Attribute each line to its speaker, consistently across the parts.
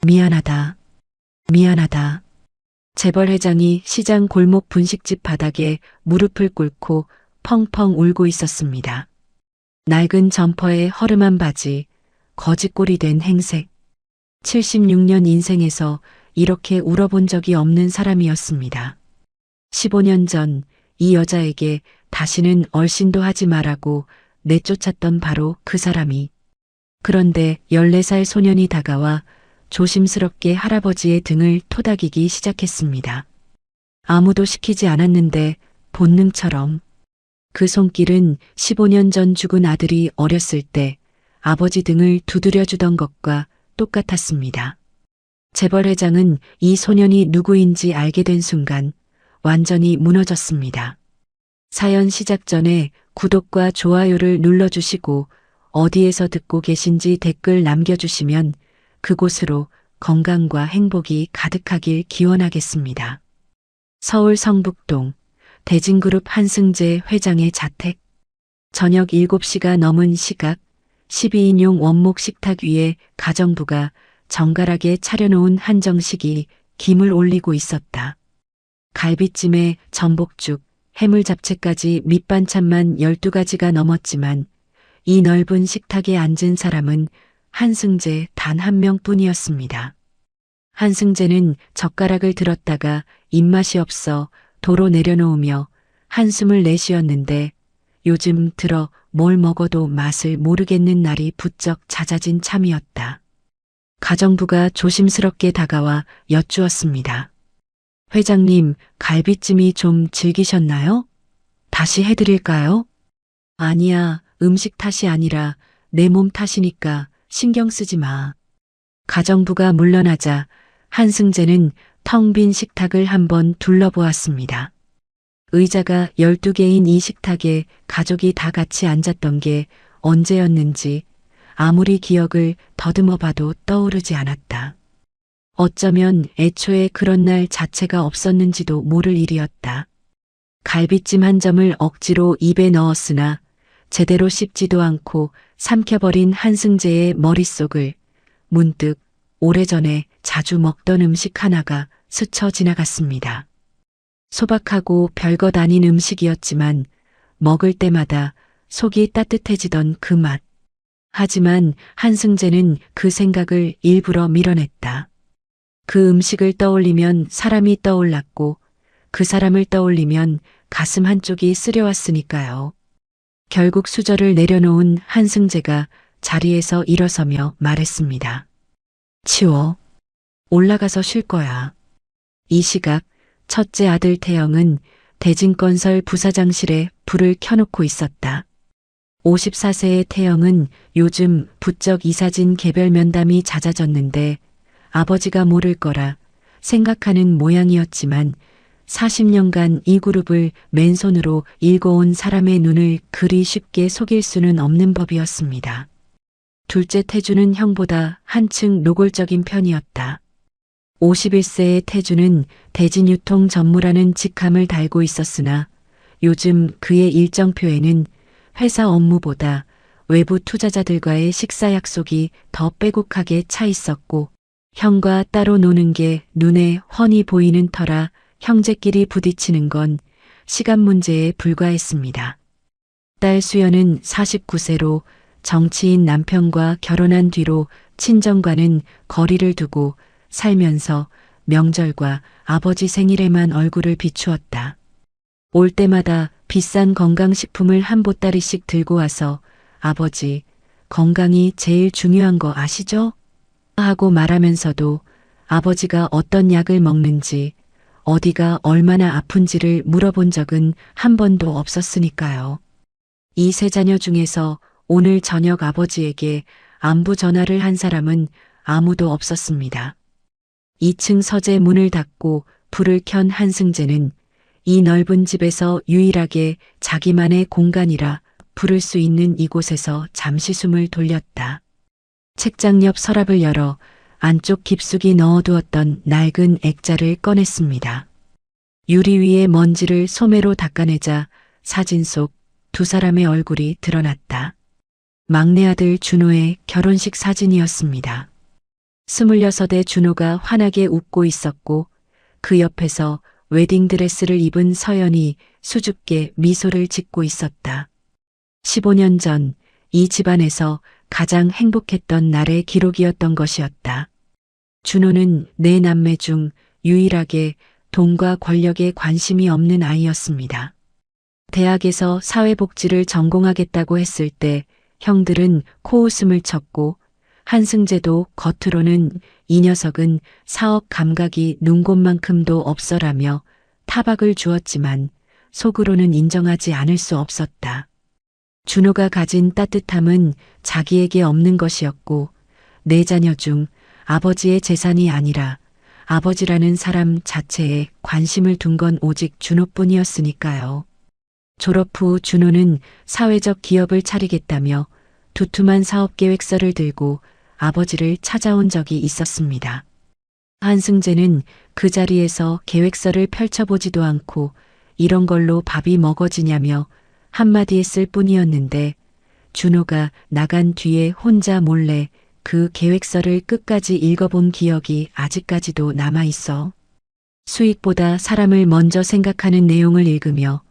Speaker 1: 미안하다. 미안하다. 재벌 회장이 시장 골목 분식집 바닥에 무릎을 꿇고 펑펑 울고 있었습니다. 낡은 점퍼에 허름한 바지, 거지꼴이 된 행색. 76년 인생에서 이렇게 울어본 적이 없는 사람이었습니다. 15년 전 이 여자에게 다시는 얼씬도 하지 말라고 내쫓았던 바로 그 사람이. 그런데 14살 소년이 다가와 조심스럽게 할아버지의 등을 토닥이기 시작했습니다. 아무도 시키지 않았는데 본능처럼. 그 손길은 15년 전 죽은 아들이 어렸을 때 아버지 등을 두드려주던 것과 똑같았습니다. 재벌 회장은 이 소년이 누구인지 알게 된 순간 완전히 무너졌습니다. 사연 시작 전에 구독과 좋아요를 눌러주시고 어디에서 듣고 계신지 댓글 남겨주시면 그곳으로 건강과 행복이 가득하길 기원하겠습니다. 서울 성북동 대진그룹 한승재 회장의 자택. 저녁 7시가 넘은 시각 12인용 원목 식탁 위에 가정부가 정갈하게 차려놓은 한정식이 김을 올리고 있었다. 갈비찜에 전복죽, 해물 잡채까지 밑반찬만 12가지가 넘었지만 이 넓은 식탁에 앉은 사람은 한승재 단 한 명뿐이었습니다. 한승재는 젓가락을 들었다가 입맛이 없어 도로 내려놓으며 한숨을 내쉬었는데 요즘 들어 뭘 먹어도 맛을 모르겠는 날이 부쩍 잦아진 참이었다. 가정부가 조심스럽게 다가와 여쭈었습니다. 회장님, 갈비찜이 좀 질기셨나요? 다시 해드릴까요? 아니야, 음식 탓이 아니라 내 몸 탓이니까 신경 쓰지 마. 가정부가 물러나자 한승재는 텅 빈 식탁을 한번 둘러보았습니다. 의자가 12개인 이 식탁에 가족이 다 같이 앉았던 게 언제였는지 아무리 기억을 더듬어 봐도 떠오르지 않았다. 어쩌면 애초에 그런 날 자체가 없었는지도 모를 일이었다. 갈비찜 한 점을 억지로 입에 넣었으나 제대로 씹지도 않고 삼켜버린 한승재의 머릿속을 문득 오래전에 자주 먹던 음식 하나가 스쳐 지나갔습니다. 소박하고 별것 아닌 음식이었지만 먹을 때마다 속이 따뜻해지던 그 맛. 하지만 한승재는 그 생각을 일부러 밀어냈다. 그 음식을 떠올리면 사람이 떠올랐고 그 사람을 떠올리면 가슴 한쪽이 쓰려왔으니까요. 결국 수저를 내려놓은 한승재가 자리에서 일어서며 말했습니다. 치워. 올라가서 쉴 거야. 이 시각 첫째 아들 태영은 대진건설 부사장실에 불을 켜놓고 있었다. 54세의 태영은 요즘 부쩍 이사진 개별 면담이 잦아졌는데 아버지가 모를 거라 생각하는 모양이었지만 40년간 이 그룹을 맨손으로 일궈온 사람의 눈을 그리 쉽게 속일 수는 없는 법이었습니다. 둘째 태주는 형보다 한층 노골적인 편이었다. 51세의 태주는 대진유통 전무라는 직함을 달고 있었으나 요즘 그의 일정표에는 회사 업무보다 외부 투자자들과의 식사 약속이 더 빼곡하게 차 있었고 형과 따로 노는 게 눈에 훤히 보이는 터라 형제끼리 부딪히는 건 시간 문제에 불과했습니다. 딸 수연은 49세로 정치인 남편과 결혼한 뒤로 친정과는 거리를 두고 살면서 명절과 아버지 생일에만 얼굴을 비추었다. 올 때마다 비싼 건강식품을 한 보따리씩 들고 와서 아버지, 건강이 제일 중요한 거 아시죠? 하고 말하면서도 아버지가 어떤 약을 먹는지 어디가 얼마나 아픈지를 물어본 적은 한 번도 없었으니까요. 이 세 자녀 중에서 오늘 저녁 아버지에게 안부 전화를 한 사람은 아무도 없었습니다. 2층 서재 문을 닫고 불을 켠 한승재는 이 넓은 집에서 유일하게 자기만의 공간이라 부를 수 있는 이곳에서 잠시 숨을 돌렸다. 책장 옆 서랍을 열어 안쪽 깊숙이 넣어두었던 낡은 액자를 꺼냈습니다. 유리 위에 먼지를 소매로 닦아내자 사진 속 두 사람의 얼굴이 드러났다. 막내 아들 준호의 결혼식 사진이었습니다. 26의 준호가 환하게 웃고 있었고 그 옆에서 웨딩드레스를 입은 서연이 수줍게 미소를 짓고 있었다. 15년 전 이 집안에서 가장 행복했던 날의 기록이었던 것이었다. 준호는 네 남매 중 유일하게 돈과 권력에 관심이 없는 아이였습니다. 대학에서 사회복지를 전공하겠다고 했을 때 형들은 코웃음을 쳤고 한승재도 겉으로는 이 녀석은 사업 감각이 눈곱만큼도 없어라며 타박을 주었지만 속으로는 인정하지 않을 수 없었다. 준호가 가진 따뜻함은 자기에게 없는 것이었고 네 자녀 중 아버지의 재산이 아니라 아버지라는 사람 자체에 관심을 둔 건 오직 준호뿐이었으니까요. 졸업 후 준호는 사회적 기업을 차리겠다며 두툼한 사업 계획서를 들고 아버지를 찾아온 적이 있었습니다. 한승재는 그 자리에서 계획서를 펼쳐보지도 않고 이런 걸로 밥이 먹어지냐며 한마디 했을 뿐이었는데 준호가 나간 뒤에 혼자 몰래 그 계획서를 끝까지 읽어본 기억이 아직까지도 남아있어. 수익보다 사람을 먼저 생각하는 내용을 읽으며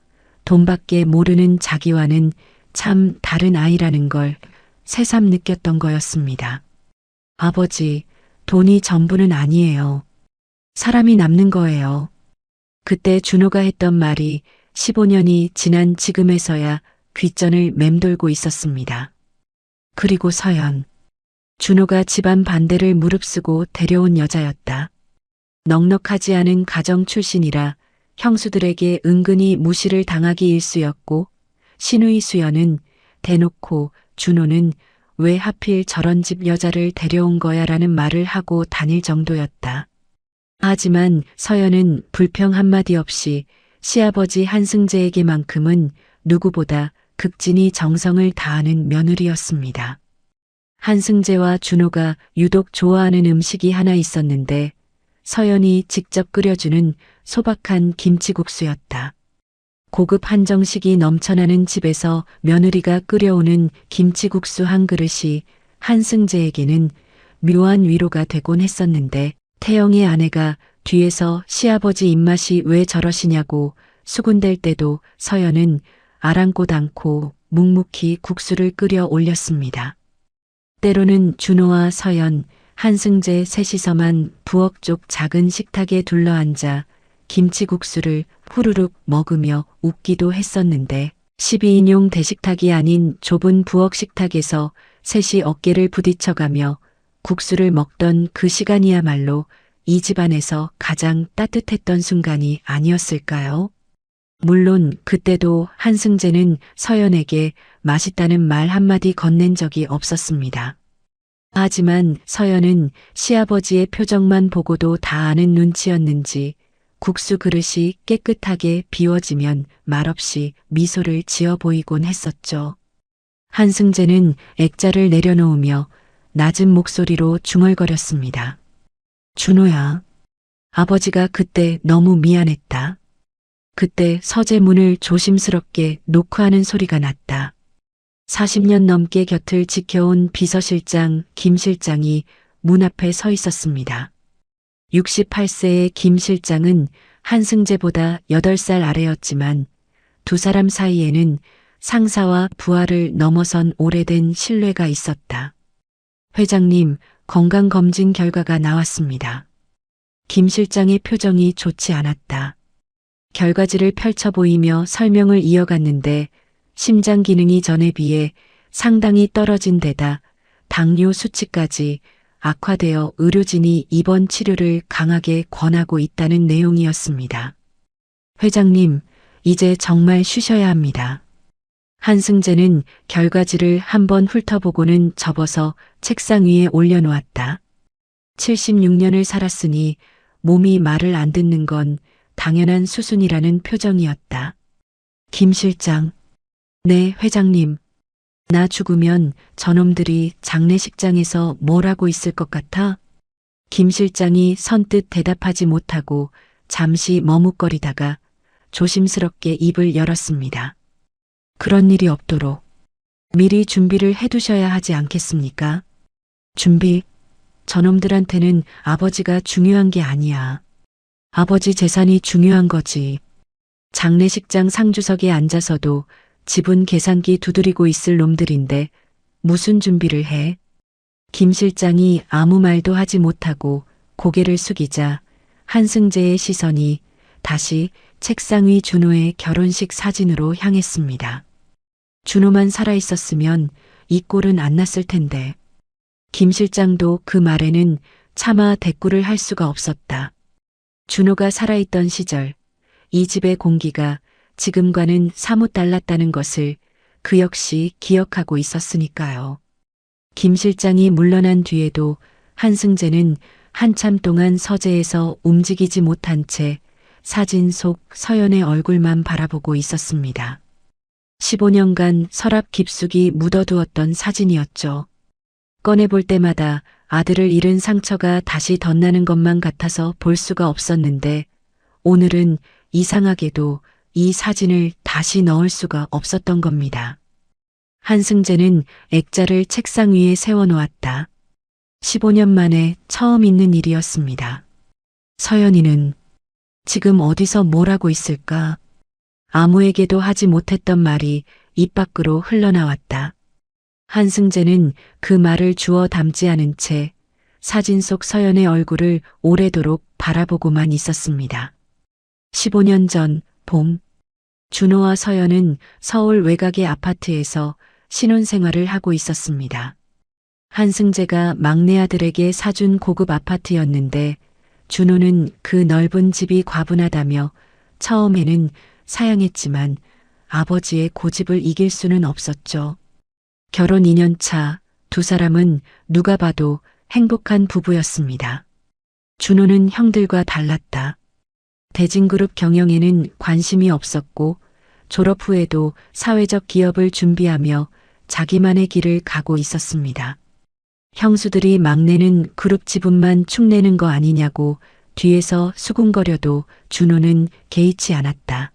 Speaker 1: 돈밖에 모르는 자기와는 참 다른 아이라는 걸 새삼 느꼈던 거였습니다. 아버지, 돈이 전부는 아니에요. 사람이 남는 거예요. 그때 준호가 했던 말이 15년이 지난 지금에서야 귓전을 맴돌고 있었습니다. 그리고 서연. 준호가 집안 반대를 무릅쓰고 데려온 여자였다. 넉넉하지 않은 가정 출신이라 형수들에게 은근히 무시를 당하기 일쑤였고 시누이 수연은 대놓고 준호는 왜 하필 저런 집 여자를 데려온 거야라는 말을 하고 다닐 정도였다. 하지만 서연은 불평 한마디 없이 시아버지 한승재에게만큼은 누구보다 극진히 정성을 다하는 며느리였습니다. 한승재와 준호가 유독 좋아하는 음식이 하나 있었는데 서연이 직접 끓여주는 소박한 김치국수였다. 고급 한정식이 넘쳐나는 집에서 며느리가 끓여오는 김치국수 한 그릇이 한승재에게는 묘한 위로가 되곤 했었는데 태영의 아내가 뒤에서 시아버지 입맛이 왜 저러시냐고 수군댈 때도 서연은 아랑곳 않고 묵묵히 국수를 끓여 올렸습니다. 때로는 준호와 서연, 한승재 셋이서만 부엌 쪽 작은 식탁에 둘러앉아 김치국수를 후루룩 먹으며 웃기도 했었는데 12인용 대식탁이 아닌 좁은 부엌 식탁에서 셋이 어깨를 부딪혀가며 국수를 먹던 그 시간이야말로 이 집안에서 가장 따뜻했던 순간이 아니었을까요? 물론 그때도 한승재는 서연에게 맛있다는 말 한마디 건넨 적이 없었습니다. 하지만 서연은 시아버지의 표정만 보고도 다 아는 눈치였는지 국수 그릇이 깨끗하게 비워지면 말없이 미소를 지어 보이곤 했었죠. 한승재는 액자를 내려놓으며 낮은 목소리로 중얼거렸습니다. 준호야, 아버지가 그때 너무 미안했다. 그때 서재 문을 조심스럽게 노크하는 소리가 났다. 40년 넘게 곁을 지켜온 비서실장 김 실장이 문 앞에 서 있었습니다. 68세의 김 실장은 한승재보다 8살 아래였지만 두 사람 사이에는 상사와 부하를 넘어선 오래된 신뢰가 있었다. 회장님, 건강검진 결과가 나왔습니다. 김 실장의 표정이 좋지 않았다. 결과지를 펼쳐 보이며 설명을 이어갔는데 심장 기능이 전에 비해 상당히 떨어진 데다 당뇨 수치까지 악화되어 의료진이 입원 치료를 강하게 권하고 있다는 내용이었습니다. 회장님, 이제 정말 쉬셔야 합니다. 한승재는 결과지를 한번 훑어보고는 접어서 책상 위에 올려놓았다. 76년을 살았으니 몸이 말을 안 듣는 건 당연한 수순이라는 표정이었다. 김 실장. 네, 회장님. 나 죽으면 저놈들이 장례식장에서 뭘 하고 있을 것 같아? 김 실장이 선뜻 대답하지 못하고 잠시 머뭇거리다가 조심스럽게 입을 열었습니다. 그런 일이 없도록 미리 준비를 해두셔야 하지 않겠습니까? 준비? 저놈들한테는 아버지가 중요한 게 아니야. 아버지 재산이 중요한 거지. 장례식장 상주석에 앉아서도 지분 계산기 두드리고 있을 놈들인데 무슨 준비를 해? 김 실장이 아무 말도 하지 못하고 고개를 숙이자 한승재의 시선이 다시 책상 위 준호의 결혼식 사진으로 향했습니다. 준호만 살아있었으면 이 꼴은 안 났을 텐데. 김 실장도 그 말에는 차마 대꾸를 할 수가 없었다. 준호가 살아있던 시절 이 집의 공기가 지금과는 사뭇 달랐다는 것을 그 역시 기억하고 있었으니까요. 김 실장이 물러난 뒤에도 한승재는 한참 동안 서재에서 움직이지 못한 채 사진 속 서연의 얼굴만 바라보고 있었습니다. 15년간 서랍 깊숙이 묻어두었던 사진이었죠. 꺼내볼 때마다 아들을 잃은 상처가 다시 덧나는 것만 같아서 볼 수가 없었는데 오늘은 이상하게도 이 사진을 다시 넣을 수가 없었던 겁니다. 한승재는 액자를 책상 위에 세워놓았다. 15년 만에 처음 있는 일이었습니다. 서연이는 지금 어디서 뭘 하고 있을까? 아무에게도 하지 못했던 말이 입 밖으로 흘러나왔다. 한승재는 그 말을 주워 담지 않은 채 사진 속 서연의 얼굴을 오래도록 바라보고만 있었습니다. 15년 전 봄, 준호와 서연은 서울 외곽의 아파트에서 신혼생활을 하고 있었습니다. 한승재가 막내 아들에게 사준 고급 아파트였는데 준호는 그 넓은 집이 과분하다며 처음에는 사양했지만 아버지의 고집을 이길 수는 없었죠. 결혼 2년 차 두 사람은 누가 봐도 행복한 부부였습니다. 준호는 형들과 달랐다. 대진그룹 경영에는 관심이 없었고 졸업 후에도 사회적 기업을 준비하며 자기만의 길을 가고 있었습니다. 형수들이 막내는 그룹 지분만 축내는 거 아니냐고 뒤에서 수군거려도 준호는 개의치 않았다.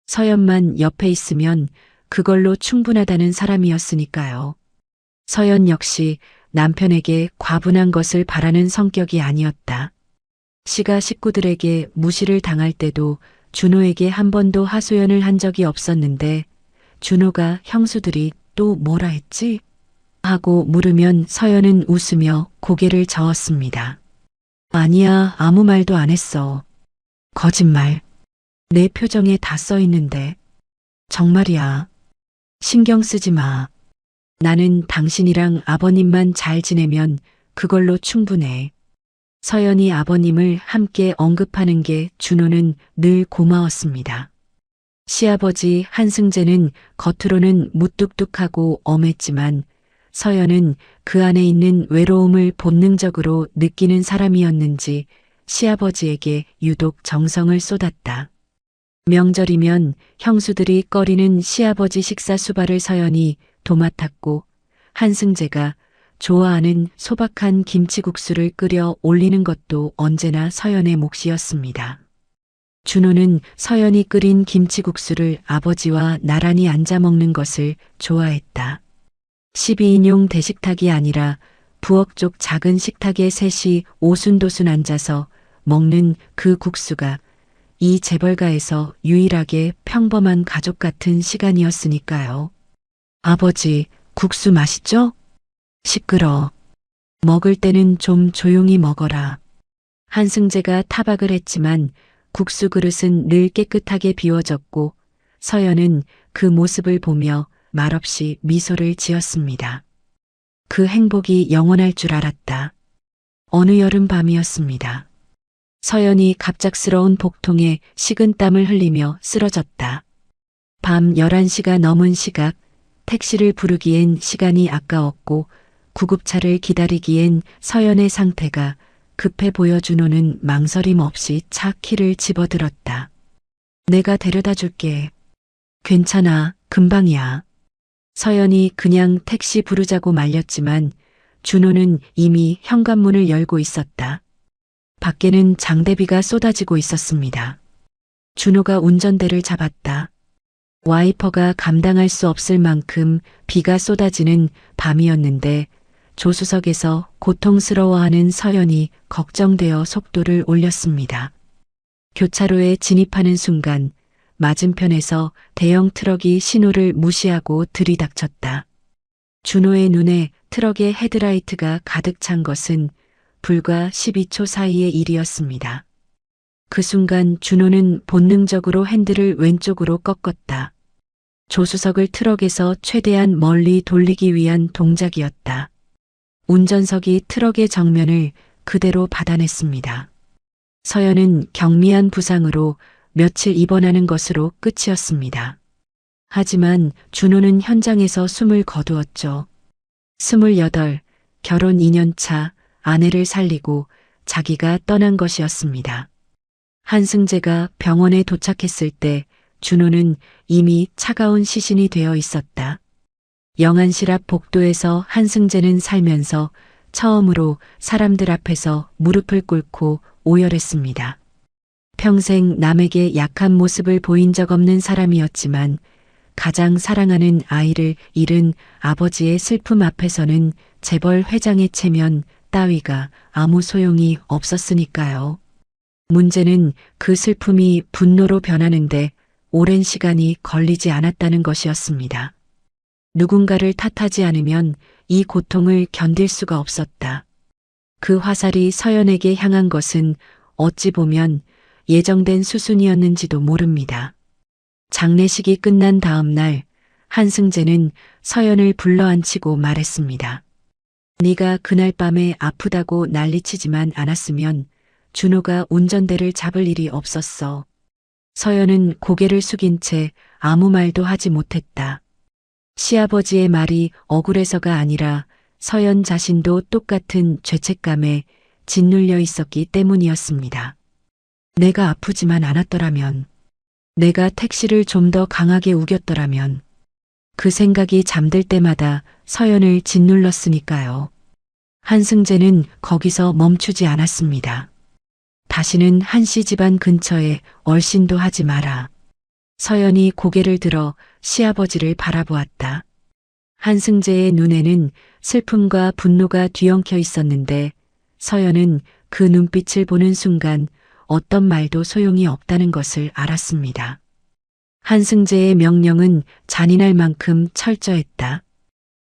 Speaker 1: 서연만 옆에 있으면 그걸로 충분하다는 사람이었으니까요. 서연 역시 남편에게 과분한 것을 바라는 성격이 아니었다. 시가 식구들에게 무시를 당할 때도 준호에게 한 번도 하소연을 한 적이 없었는데 준호가 형수들이 또 뭐라 했지? 하고 물으면 서연은 웃으며 고개를 저었습니다. 아니야, 아무 말도 안 했어. 거짓말. 내 표정에 다 써 있는데. 정말이야. 신경 쓰지 마. 나는 당신이랑 아버님만 잘 지내면 그걸로 충분해. 서연이 아버님을 함께 언급하는 게 준호는 늘 고마웠습니다. 시아버지 한승재는 겉으로는 무뚝뚝하고 엄했지만 서연은 그 안에 있는 외로움을 본능적으로 느끼는 사람이었는지 시아버지에게 유독 정성을 쏟았다. 명절이면 형수들이 꺼리는 시아버지 식사 수발을 서연이 도맡았고 한승재가 좋아하는 소박한 김치국수를 끓여 올리는 것도 언제나 서연의 몫이었습니다. 준호는 서연이 끓인 김치국수를 아버지와 나란히 앉아 먹는 것을 좋아했다. 12인용 대식탁이 아니라 부엌 쪽 작은 식탁에 셋이 오순도순 앉아서 먹는 그 국수가 이 재벌가에서 유일하게 평범한 가족 같은 시간이었으니까요. 아버지, 국수 맛있죠? 시끄러. 먹을 때는 좀 조용히 먹어라. 한승재가 타박을 했지만 국수 그릇은 늘 깨끗하게 비워졌고 서연은 그 모습을 보며 말없이 미소를 지었습니다. 그 행복이 영원할 줄 알았다. 어느 여름 밤이었습니다. 서연이 갑작스러운 복통에 식은땀을 흘리며 쓰러졌다. 밤 11시가 넘은 시각, 택시를 부르기엔 시간이 아까웠고 구급차를 기다리기엔 서연의 상태가 급해 보여 준호는 망설임 없이 차 키를 집어들었다. 내가 데려다 줄게. 괜찮아, 금방이야. 서연이 그냥 택시 부르자고 말렸지만 준호는 이미 현관문을 열고 있었다. 밖에는 장대비가 쏟아지고 있었습니다. 준호가 운전대를 잡았다. 와이퍼가 감당할 수 없을 만큼 비가 쏟아지는 밤이었는데 조수석에서 고통스러워하는 서연이 걱정되어 속도를 올렸습니다. 교차로에 진입하는 순간 맞은편에서 대형 트럭이 신호를 무시하고 들이닥쳤다. 준호의 눈에 트럭의 헤드라이트가 가득 찬 것은 불과 12초 사이의 일이었습니다. 그 순간 준호는 본능적으로 핸들을 왼쪽으로 꺾었다. 조수석을 트럭에서 최대한 멀리 돌리기 위한 동작이었다. 운전석이 트럭의 정면을 그대로 받아냈습니다. 서연은 경미한 부상으로 며칠 입원하는 것으로 끝이었습니다. 하지만 준호는 현장에서 숨을 거두었죠. 28, 결혼 2년 차 아내를 살리고 자기가 떠난 것이었습니다. 한승재가 병원에 도착했을 때 준호는 이미 차가운 시신이 되어 있었다. 영안실 앞 복도에서 한승재는 살면서 처음으로 사람들 앞에서 무릎을 꿇고 오열했습니다. 평생 남에게 약한 모습을 보인 적 없는 사람이었지만 가장 사랑하는 아이를 잃은 아버지의 슬픔 앞에서는 재벌 회장의 체면 따위가 아무 소용이 없었으니까요. 문제는 그 슬픔이 분노로 변하는데 오랜 시간이 걸리지 않았다는 것이었습니다. 누군가를 탓하지 않으면 이 고통을 견딜 수가 없었다. 그 화살이 서연에게 향한 것은 어찌 보면 예정된 수순이었는지도 모릅니다. 장례식이 끝난 다음 날 한승재는 서연을 불러앉히고 말했습니다. 네가 그날 밤에 아프다고 난리치지만 않았으면 준호가 운전대를 잡을 일이 없었어. 서연은 고개를 숙인 채 아무 말도 하지 못했다. 시아버지의 말이 억울해서가 아니라 서연 자신도 똑같은 죄책감에 짓눌려 있었기 때문이었습니다. 내가 아프지만 않았더라면, 내가 택시를 좀 더 강하게 우겼더라면, 그 생각이 잠들 때마다 서연을 짓눌렀으니까요. 한승재는 거기서 멈추지 않았습니다. 다시는 한씨 집안 근처에 얼씬도 하지 마라. 서연이 고개를 들어 시아버지를 바라보았다. 한승재의 눈에는 슬픔과 분노가 뒤엉켜 있었는데 서연은 그 눈빛을 보는 순간 어떤 말도 소용이 없다는 것을 알았습니다. 한승재의 명령은 잔인할 만큼 철저했다.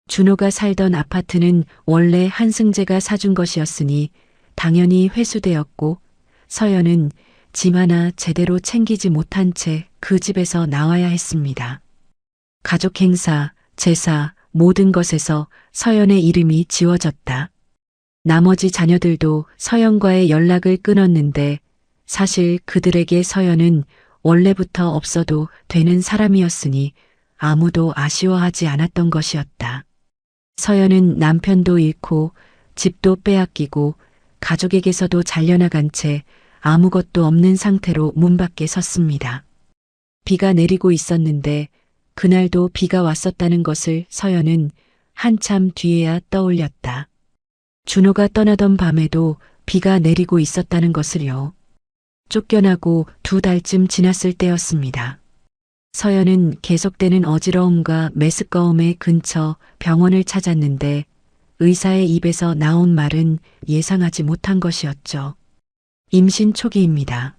Speaker 1: 준호가 살던 아파트는 원래 한승재가 사준 것이었으니 당연히 회수되었고 서연은 짐 하나 제대로 챙기지 못한 채 그 집에서 나와야 했습니다. 가족 행사, 제사, 모든 것에서 서연의 이름이 지워졌다. 나머지 자녀들도 서연과의 연락을 끊었는데 사실 그들에게 서연은 원래부터 없어도 되는 사람이었으니 아무도 아쉬워하지 않았던 것이었다. 서연은 남편도 잃고 집도 빼앗기고 가족에게서도 잘려나간 채 아무것도 없는 상태로 문 밖에 섰습니다. 비가 내리고 있었는데 그날도 비가 왔었다는 것을 서연은 한참 뒤에야 떠올렸다. 준호가 떠나던 밤에도 비가 내리고 있었다는 것을요. 쫓겨나고 2달쯤 지났을 때였습니다. 서연은 계속되는 어지러움과 메스꺼움의 근처 병원을 찾았는데 의사의 입에서 나온 말은 예상하지 못한 것이었죠. 임신 초기입니다.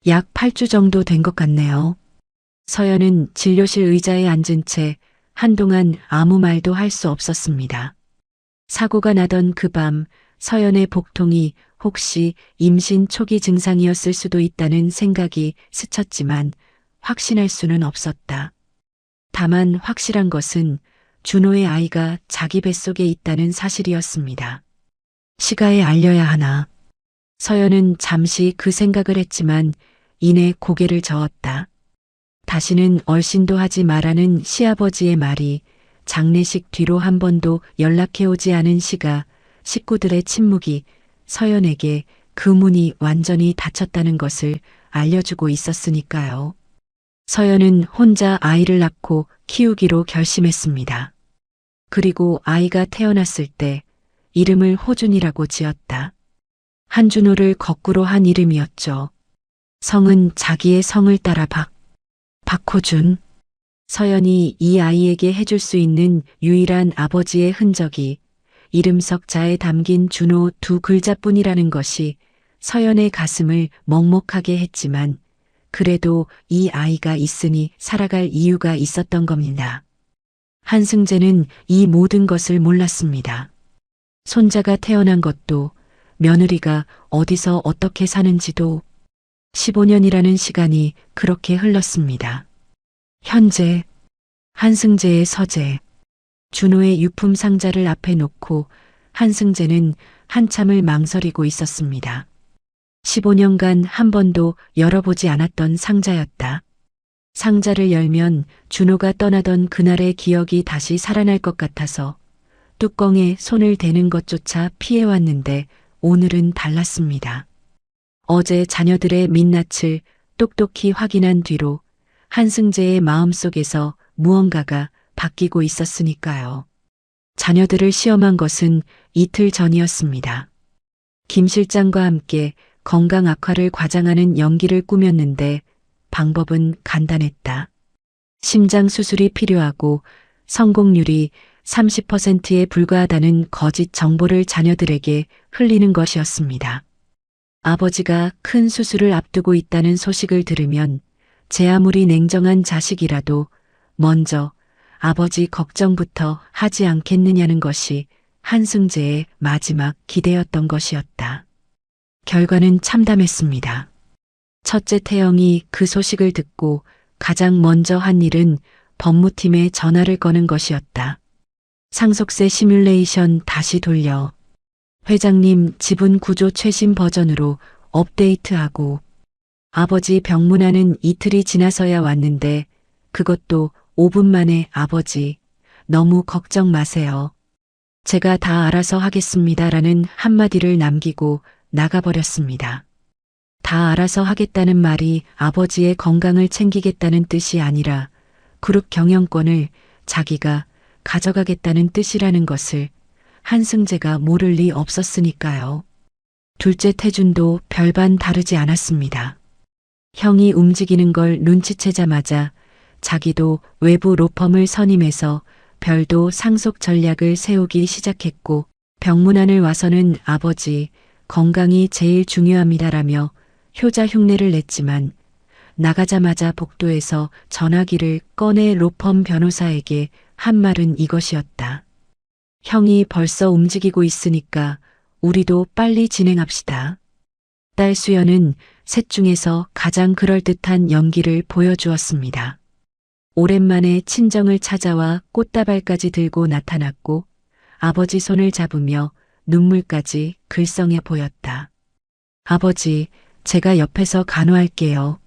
Speaker 1: 약 8주 정도 된 것 같네요. 서연은 진료실 의자에 앉은 채 한동안 아무 말도 할 수 없었습니다. 사고가 나던 그 밤 서연의 복통이 혹시 임신 초기 증상이었을 수도 있다는 생각이 스쳤지만 확신할 수는 없었다. 다만 확실한 것은 준호의 아이가 자기 뱃속에 있다는 사실이었습니다. 시가에 알려야 하나. 서연은 잠시 그 생각을 했지만 이내 고개를 저었다. 다시는 얼씬도 하지 말라는 시아버지의 말이 장례식 뒤로 한 번도 연락해오지 않은 시가 식구들의 침묵이 서연에게 그 문이 완전히 닫혔다는 것을 알려주고 있었으니까요. 서연은 혼자 아이를 낳고 키우기로 결심했습니다. 그리고 아이가 태어났을 때 이름을 호준이라고 지었다. 한준호를 거꾸로 한 이름이었죠. 성은 자기의 성을 따라 박호준. 서연이 이 아이에게 해줄 수 있는 유일한 아버지의 흔적이 이름석자에 담긴 준호 두 글자뿐이라는 것이 서연의 가슴을 먹먹하게 했지만 그래도 이 아이가 있으니 살아갈 이유가 있었던 겁니다. 한승재는 이 모든 것을 몰랐습니다. 손자가 태어난 것도, 며느리가 어디서 어떻게 사는지도 15년이라는 시간이 그렇게 흘렀습니다. 현재 한승재의 서재, 준호의 유품 상자를 앞에 놓고 한승재는 한참을 망설이고 있었습니다. 15년간 한 번도 열어보지 않았던 상자였다. 상자를 열면 준호가 떠나던 그날의 기억이 다시 살아날 것 같아서 뚜껑에 손을 대는 것조차 피해왔는데 오늘은 달랐습니다. 어제 자녀들의 민낯을 똑똑히 확인한 뒤로 한승재의 마음속에서 무언가가 바뀌고 있었으니까요. 자녀들을 시험한 것은 이틀 전이었습니다. 김 실장과 함께 건강 악화를 과장하는 연기를 꾸몄는데 방법은 간단했다. 심장 수술이 필요하고 성공률이 30%에 불과하다는 거짓 정보를 자녀들에게 흘리는 것이었습니다. 아버지가 큰 수술을 앞두고 있다는 소식을 들으면 제 아무리 냉정한 자식이라도 먼저 아버지 걱정부터 하지 않겠느냐는 것이 한승재의 마지막 기대였던 것이었다. 결과는 참담했습니다. 첫째 태영이 그 소식을 듣고 가장 먼저 한 일은 법무팀에 전화를 거는 것이었다. 상속세 시뮬레이션 다시 돌려. 회장님 지분 구조 최신 버전으로 업데이트하고. 아버지 병문안은 이틀이 지나서야 왔는데 그것도 5분 만에 아버지 너무 걱정 마세요. 제가 다 알아서 하겠습니다라는 한마디를 남기고 나가버렸습니다. 다 알아서 하겠다는 말이 아버지의 건강을 챙기겠다는 뜻이 아니라 그룹 경영권을 자기가 가져가겠다는 뜻이라는 것을 한승재가 모를 리 없었으니까요. 둘째 태준도 별반 다르지 않았습니다. 형이 움직이는 걸 눈치채자마자 자기도 외부 로펌을 선임해서 별도 상속 전략을 세우기 시작했고 병문안을 와서는 아버지 건강이 제일 중요합니다라며 효자 흉내를 냈지만 나가자마자 복도에서 전화기를 꺼내 로펌 변호사에게 한 말은 이것이었다. 형이 벌써 움직이고 있으니까 우리도 빨리 진행합시다. 딸 수연은 셋 중에서 가장 그럴듯한 연기를 보여주었습니다. 오랜만에 친정을 찾아와 꽃다발까지 들고 나타났고 아버지 손을 잡으며 눈물까지 글썽여 보였다. 아버지, 제가 옆에서 간호할게요.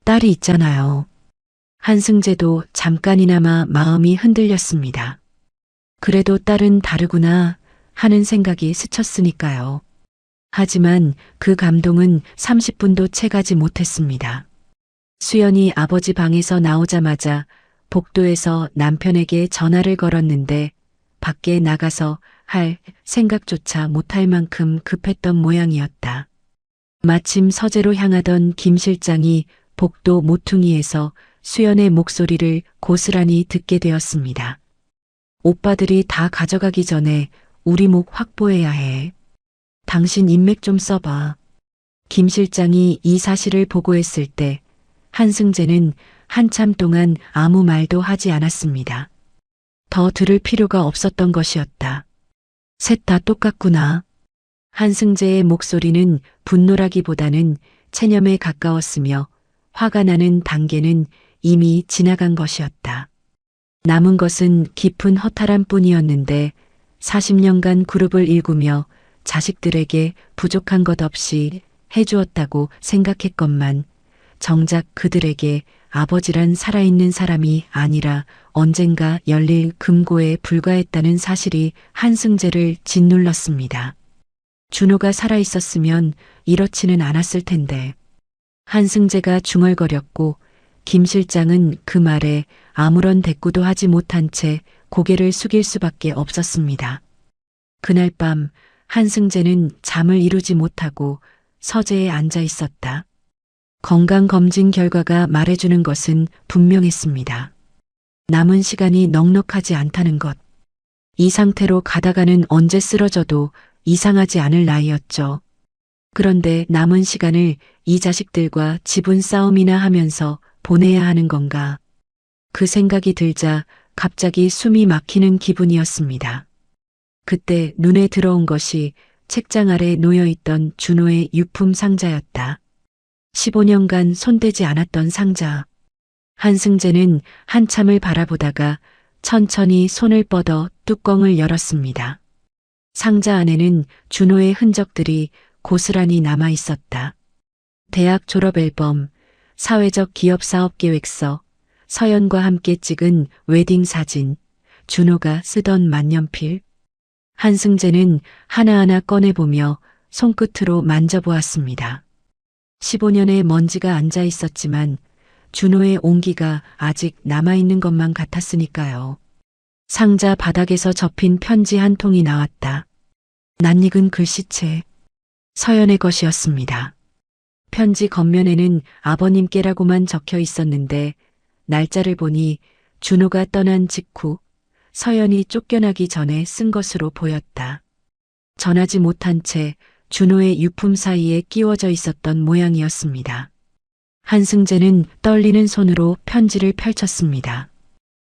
Speaker 1: 딸이 있잖아요. 한승재도 잠깐이나마 마음이 흔들렸습니다. 그래도 딸은 다르구나 하는 생각이 스쳤으니까요. 하지만 그 감동은 30분도 채가지 못했습니다. 수연이 아버지 방에서 나오자마자 복도에서 남편에게 전화를 걸었는데 밖에 나가서 할 생각조차 못할 만큼 급했던 모양이었다. 마침 서재로 향하던 김 실장이 복도 모퉁이에서 수연의 목소리를 고스란히 듣게 되었습니다. 오빠들이 다 가져가기 전에 우리 목 확보해야 해. 당신 인맥 좀 써봐. 김 실장이 이 사실을 보고했을 때 한승재는 한참 동안 아무 말도 하지 않았습니다. 더 들을 필요가 없었던 것이었다. 셋 다 똑같구나. 한승재의 목소리는 분노라기보다는 체념에 가까웠으며 화가 나는 단계는 이미 지나간 것이었다. 남은 것은 깊은 허탈함 뿐이었는데 40년간 그룹을 일구며 자식들에게 부족한 것 없이 해주었다고 생각했건만 정작 그들에게 아버지란 살아있는 사람이 아니라 언젠가 열릴 금고에 불과했다는 사실이 한승재를 짓눌렀습니다. 준호가 살아있었으면 이렇지는 않았을 텐데. 한승재가 중얼거렸고 김 실장은 그 말에 아무런 대꾸도 하지 못한 채 고개를 숙일 수밖에 없었습니다. 그날 밤 한승재는 잠을 이루지 못하고 서재에 앉아 있었다. 건강검진 결과가 말해주는 것은 분명했습니다. 남은 시간이 넉넉하지 않다는 것. 이 상태로 가다가는 언제 쓰러져도 이상하지 않을 나이였죠. 그런데 남은 시간을 이 자식들과 지분 싸움이나 하면서 보내야 하는 건가. 그 생각이 들자 갑자기 숨이 막히는 기분이었습니다. 그때 눈에 들어온 것이 책장 아래 놓여있던 준호의 유품 상자였다. 15년간 손대지 않았던 상자. 한승재는 한참을 바라보다가 천천히 손을 뻗어 뚜껑을 열었습니다. 상자 안에는 준호의 흔적들이 고스란히 남아 있었다. 대학 졸업 앨범, 사회적 기업 사업 계획서, 서연과 함께 찍은 웨딩 사진, 준호가 쓰던 만년필. 한승재는 하나하나 꺼내보며 손끝으로 만져보았습니다. 15년의 먼지가 앉아 있었지만 준호의 온기가 아직 남아있는 것만 같았으니까요. 상자 바닥에서 접힌 편지 한 통이 나왔다. 낯익은 글씨체. 서연의 것이었습니다. 편지 겉면에는 아버님께라고만 적혀 있었는데 날짜를 보니 준호가 떠난 직후 서연이 쫓겨나기 전에 쓴 것으로 보였다. 전하지 못한 채 준호의 유품 사이에 끼워져 있었던 모양이었습니다. 한승재는 떨리는 손으로 편지를 펼쳤습니다.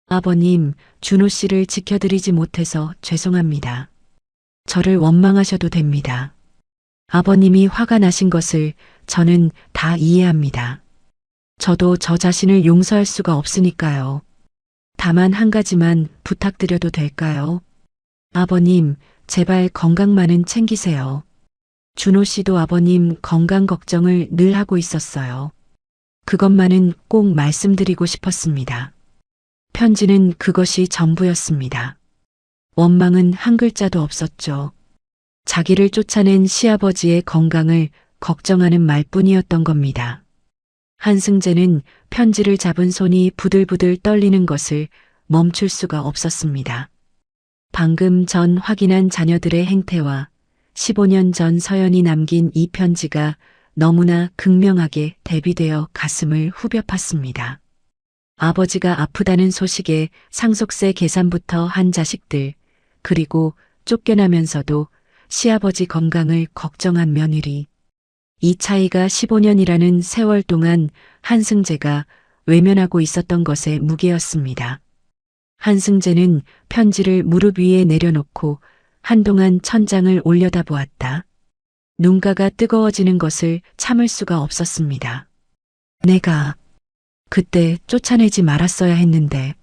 Speaker 1: 아버님, 준호 씨를 지켜드리지 못해서 죄송합니다. 저를 원망하셔도 됩니다. 아버님이 화가 나신 것을 저는 다 이해합니다. 저도 저 자신을 용서할 수가 없으니까요. 다만 한 가지만 부탁드려도 될까요? 아버님, 제발 건강만은 챙기세요. 준호 씨도 아버님 건강 걱정을 늘 하고 있었어요. 그것만은 꼭 말씀드리고 싶었습니다. 편지는 그것이 전부였습니다. 원망은 한 글자도 없었죠. 자기를 쫓아낸 시아버지의 건강을 걱정하는 말뿐이었던 겁니다. 한승재는 편지를 잡은 손이 부들부들 떨리는 것을 멈출 수가 없었습니다. 방금 전 확인한 자녀들의 행태와 15년 전 서연이 남긴 이 편지가 너무나 극명하게 대비되어 가슴을 후벼 팠습니다. 아버지가 아프다는 소식에 상속세 계산부터 한 자식들, 그리고 쫓겨나면서도 시아버지 건강을 걱정한 며느리. 이 차이가 15년이라는 세월 동안 한승재가 외면하고 있었던 것의 무게였습니다. 한승재는 편지를 무릎 위에 내려놓고 한동안 천장을 올려다보았다. 눈가가 뜨거워지는 것을 참을 수가 없었습니다. 내가 그때 쫓아내지 말았어야 했는데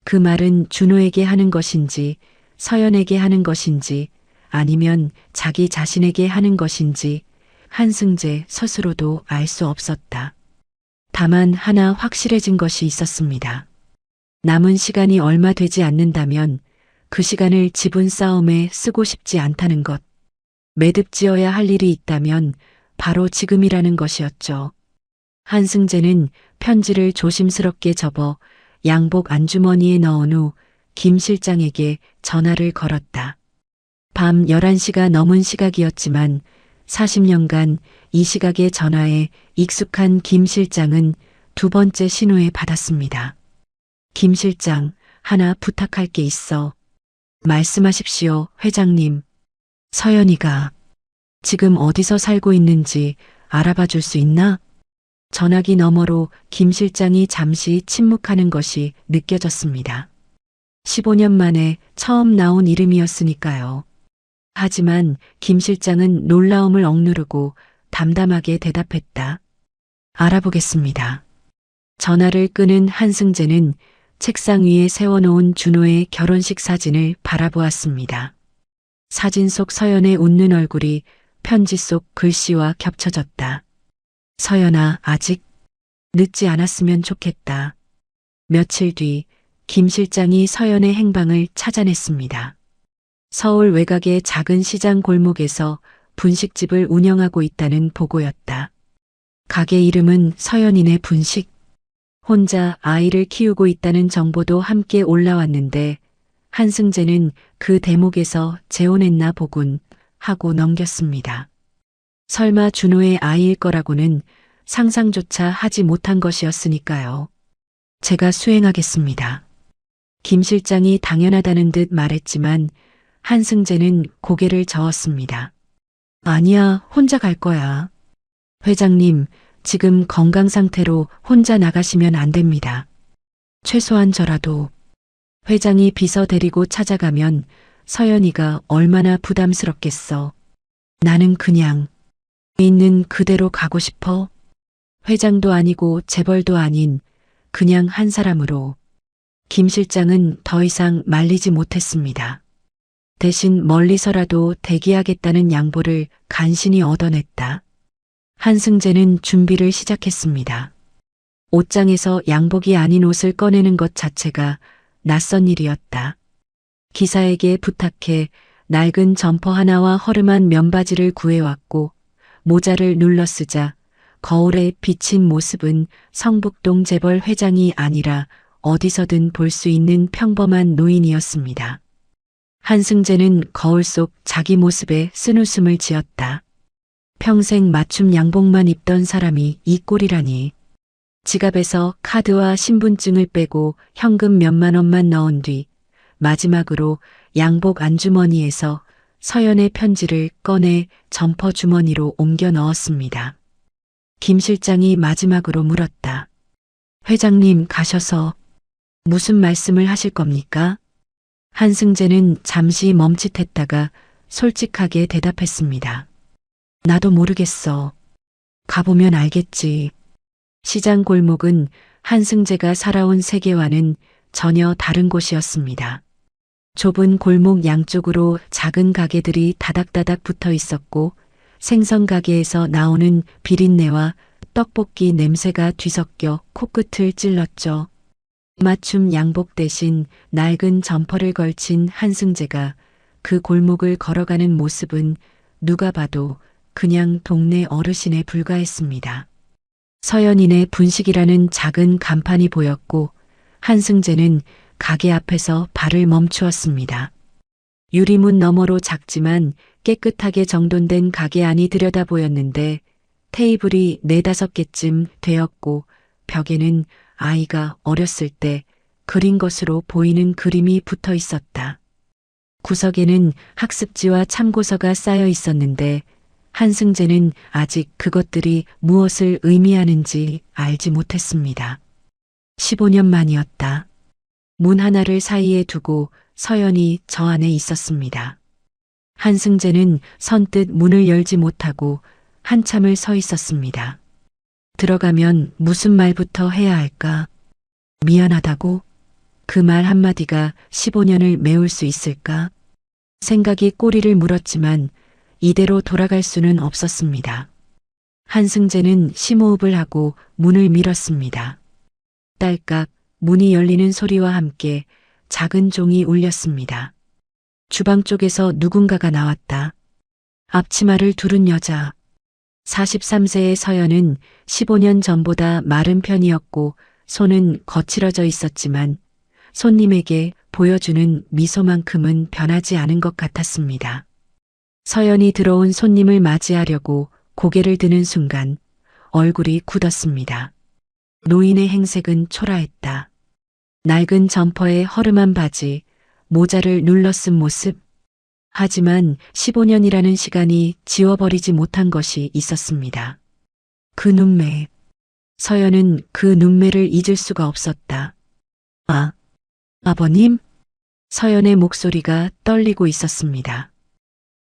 Speaker 1: 그 말은 준호에게 하는 것인지 서연에게 하는 것인지 아니면 자기 자신에게 하는 것인지 한승재 스스로도 알 수 없었다. 다만 하나 확실해진 것이 있었습니다. 남은 시간이 얼마 되지 않는다면 그 시간을 지분 싸움에 쓰고 싶지 않다는 것. 매듭지어야 할 일이 있다면 바로 지금이라는 것이었죠. 한승재는 편지를 조심스럽게 접어 양복 안주머니에 넣은 후 김 실장에게 전화를 걸었다. 밤 11시가 넘은 시각이었지만 40년간 이 시각의 전화에 익숙한 김 실장은 두 번째 신호에 받았습니다. 김 실장, 하나 부탁할 게 있어. 말씀하십시오, 회장님. 서연이가 지금 어디서 살고 있는지 알아봐 줄 수 있나? 전화기 너머로 김 실장이 잠시 침묵하는 것이 느껴졌습니다. 15년 만에 처음 나온 이름이었으니까요. 하지만 김 실장은 놀라움을 억누르고 담담하게 대답했다. 알아보겠습니다. 전화를 끄는 한승재는 책상 위에 세워놓은 준호의 결혼식 사진을 바라보았습니다. 사진 속 서연의 웃는 얼굴이 편지 속 글씨와 겹쳐졌다. 서연아, 아직 늦지 않았으면 좋겠다. 며칠 뒤 김 실장이 서연의 행방을 찾아냈습니다. 서울 외곽의 작은 시장 골목에서 분식집을 운영하고 있다는 보고였다. 가게 이름은 서연이네 분식. 혼자 아이를 키우고 있다는 정보도 함께 올라왔는데 한승재는 그 대목에서 재혼했나 보군 하고 넘겼습니다. 설마 준호의 아이일 거라고는 상상조차 하지 못한 것이었으니까요. 제가 수행하겠습니다. 김 실장이 당연하다는 듯 말했지만 한승재는 고개를 저었습니다. 아니야, 혼자 갈 거야. 회장님, 지금 건강 상태로 혼자 나가시면 안 됩니다. 최소한 저라도. 회장이 비서 데리고 찾아가면 서연이가 얼마나 부담스럽겠어. 나는 그냥 있는 그대로 가고 싶어. 회장도 아니고 재벌도 아닌 그냥 한 사람으로. 김 실장은 더 이상 말리지 못했습니다. 대신 멀리서라도 대기하겠다는 양보를 간신히 얻어냈다. 한승재는 준비를 시작했습니다. 옷장에서 양복이 아닌 옷을 꺼내는 것 자체가 낯선 일이었다. 기사에게 부탁해 낡은 점퍼 하나와 허름한 면바지를 구해왔고 모자를 눌러 쓰자 거울에 비친 모습은 성북동 재벌 회장이 아니라 어디서든 볼 수 있는 평범한 노인이었습니다. 한승재는 거울 속 자기 모습에 쓴웃음을 지었다. 평생 맞춤 양복만 입던 사람이 이 꼴이라니. 지갑에서 카드와 신분증을 빼고 현금 몇만 원만 넣은 뒤 마지막으로 양복 안주머니에서 서연의 편지를 꺼내 점퍼 주머니로 옮겨 넣었습니다. 김 실장이 마지막으로 물었다. 회장님 가셔서 무슨 말씀을 하실 겁니까? 한승재는 잠시 멈칫했다가 솔직하게 대답했습니다. 나도 모르겠어. 가보면 알겠지. 시장 골목은 한승재가 살아온 세계와는 전혀 다른 곳이었습니다. 좁은 골목 양쪽으로 작은 가게들이 다닥다닥 붙어 있었고 생선 가게에서 나오는 비린내와 떡볶이 냄새가 뒤섞여 코끝을 찔렀죠. 맞춤 양복 대신 낡은 점퍼를 걸친 한승재가 그 골목을 걸어가는 모습은 누가 봐도 그냥 동네 어르신에 불과했습니다. 서연인의 분식이라는 작은 간판이 보였고 한승재는 가게 앞에서 발을 멈추었습니다. 유리문 너머로 작지만 깨끗하게 정돈된 가게 안이 들여다 보였는데 테이블이 4-5개쯤 되었고 벽에는 아이가 어렸을 때 그린 것으로 보이는 그림이 붙어 있었다. 구석에는 학습지와 참고서가 쌓여 있었는데 한승재는 아직 그것들이 무엇을 의미하는지 알지 못했습니다. 15년 만이었다. 문 하나를 사이에 두고 서연이 저 안에 있었습니다. 한승재는 선뜻 문을 열지 못하고 한참을 서 있었습니다. 들어가면 무슨 말부터 해야 할까? 미안하다고? 그 말 한마디가 15년을 메울 수 있을까? 생각이 꼬리를 물었지만 이대로 돌아갈 수는 없었습니다. 한승재는 심호흡을 하고 문을 밀었습니다. 딸깍 문이 열리는 소리와 함께 작은 종이 울렸습니다. 주방 쪽에서 누군가가 나왔다. 앞치마를 두른 여자. 43세의 서연은 15년 전보다 마른 편이었고 손은 거칠어져 있었지만 손님에게 보여주는 미소만큼은 변하지 않은 것 같았습니다. 서연이 들어온 손님을 맞이하려고 고개를 드는 순간 얼굴이 굳었습니다. 노인의 행색은 초라했다. 낡은 점퍼에 허름한 바지, 모자를 눌러 쓴 모습. 하지만 15년이라는 시간이 지워버리지 못한 것이 있었습니다. 그 눈매. 서연은 그 눈매를 잊을 수가 없었다. 아버님? 서연의 목소리가 떨리고 있었습니다.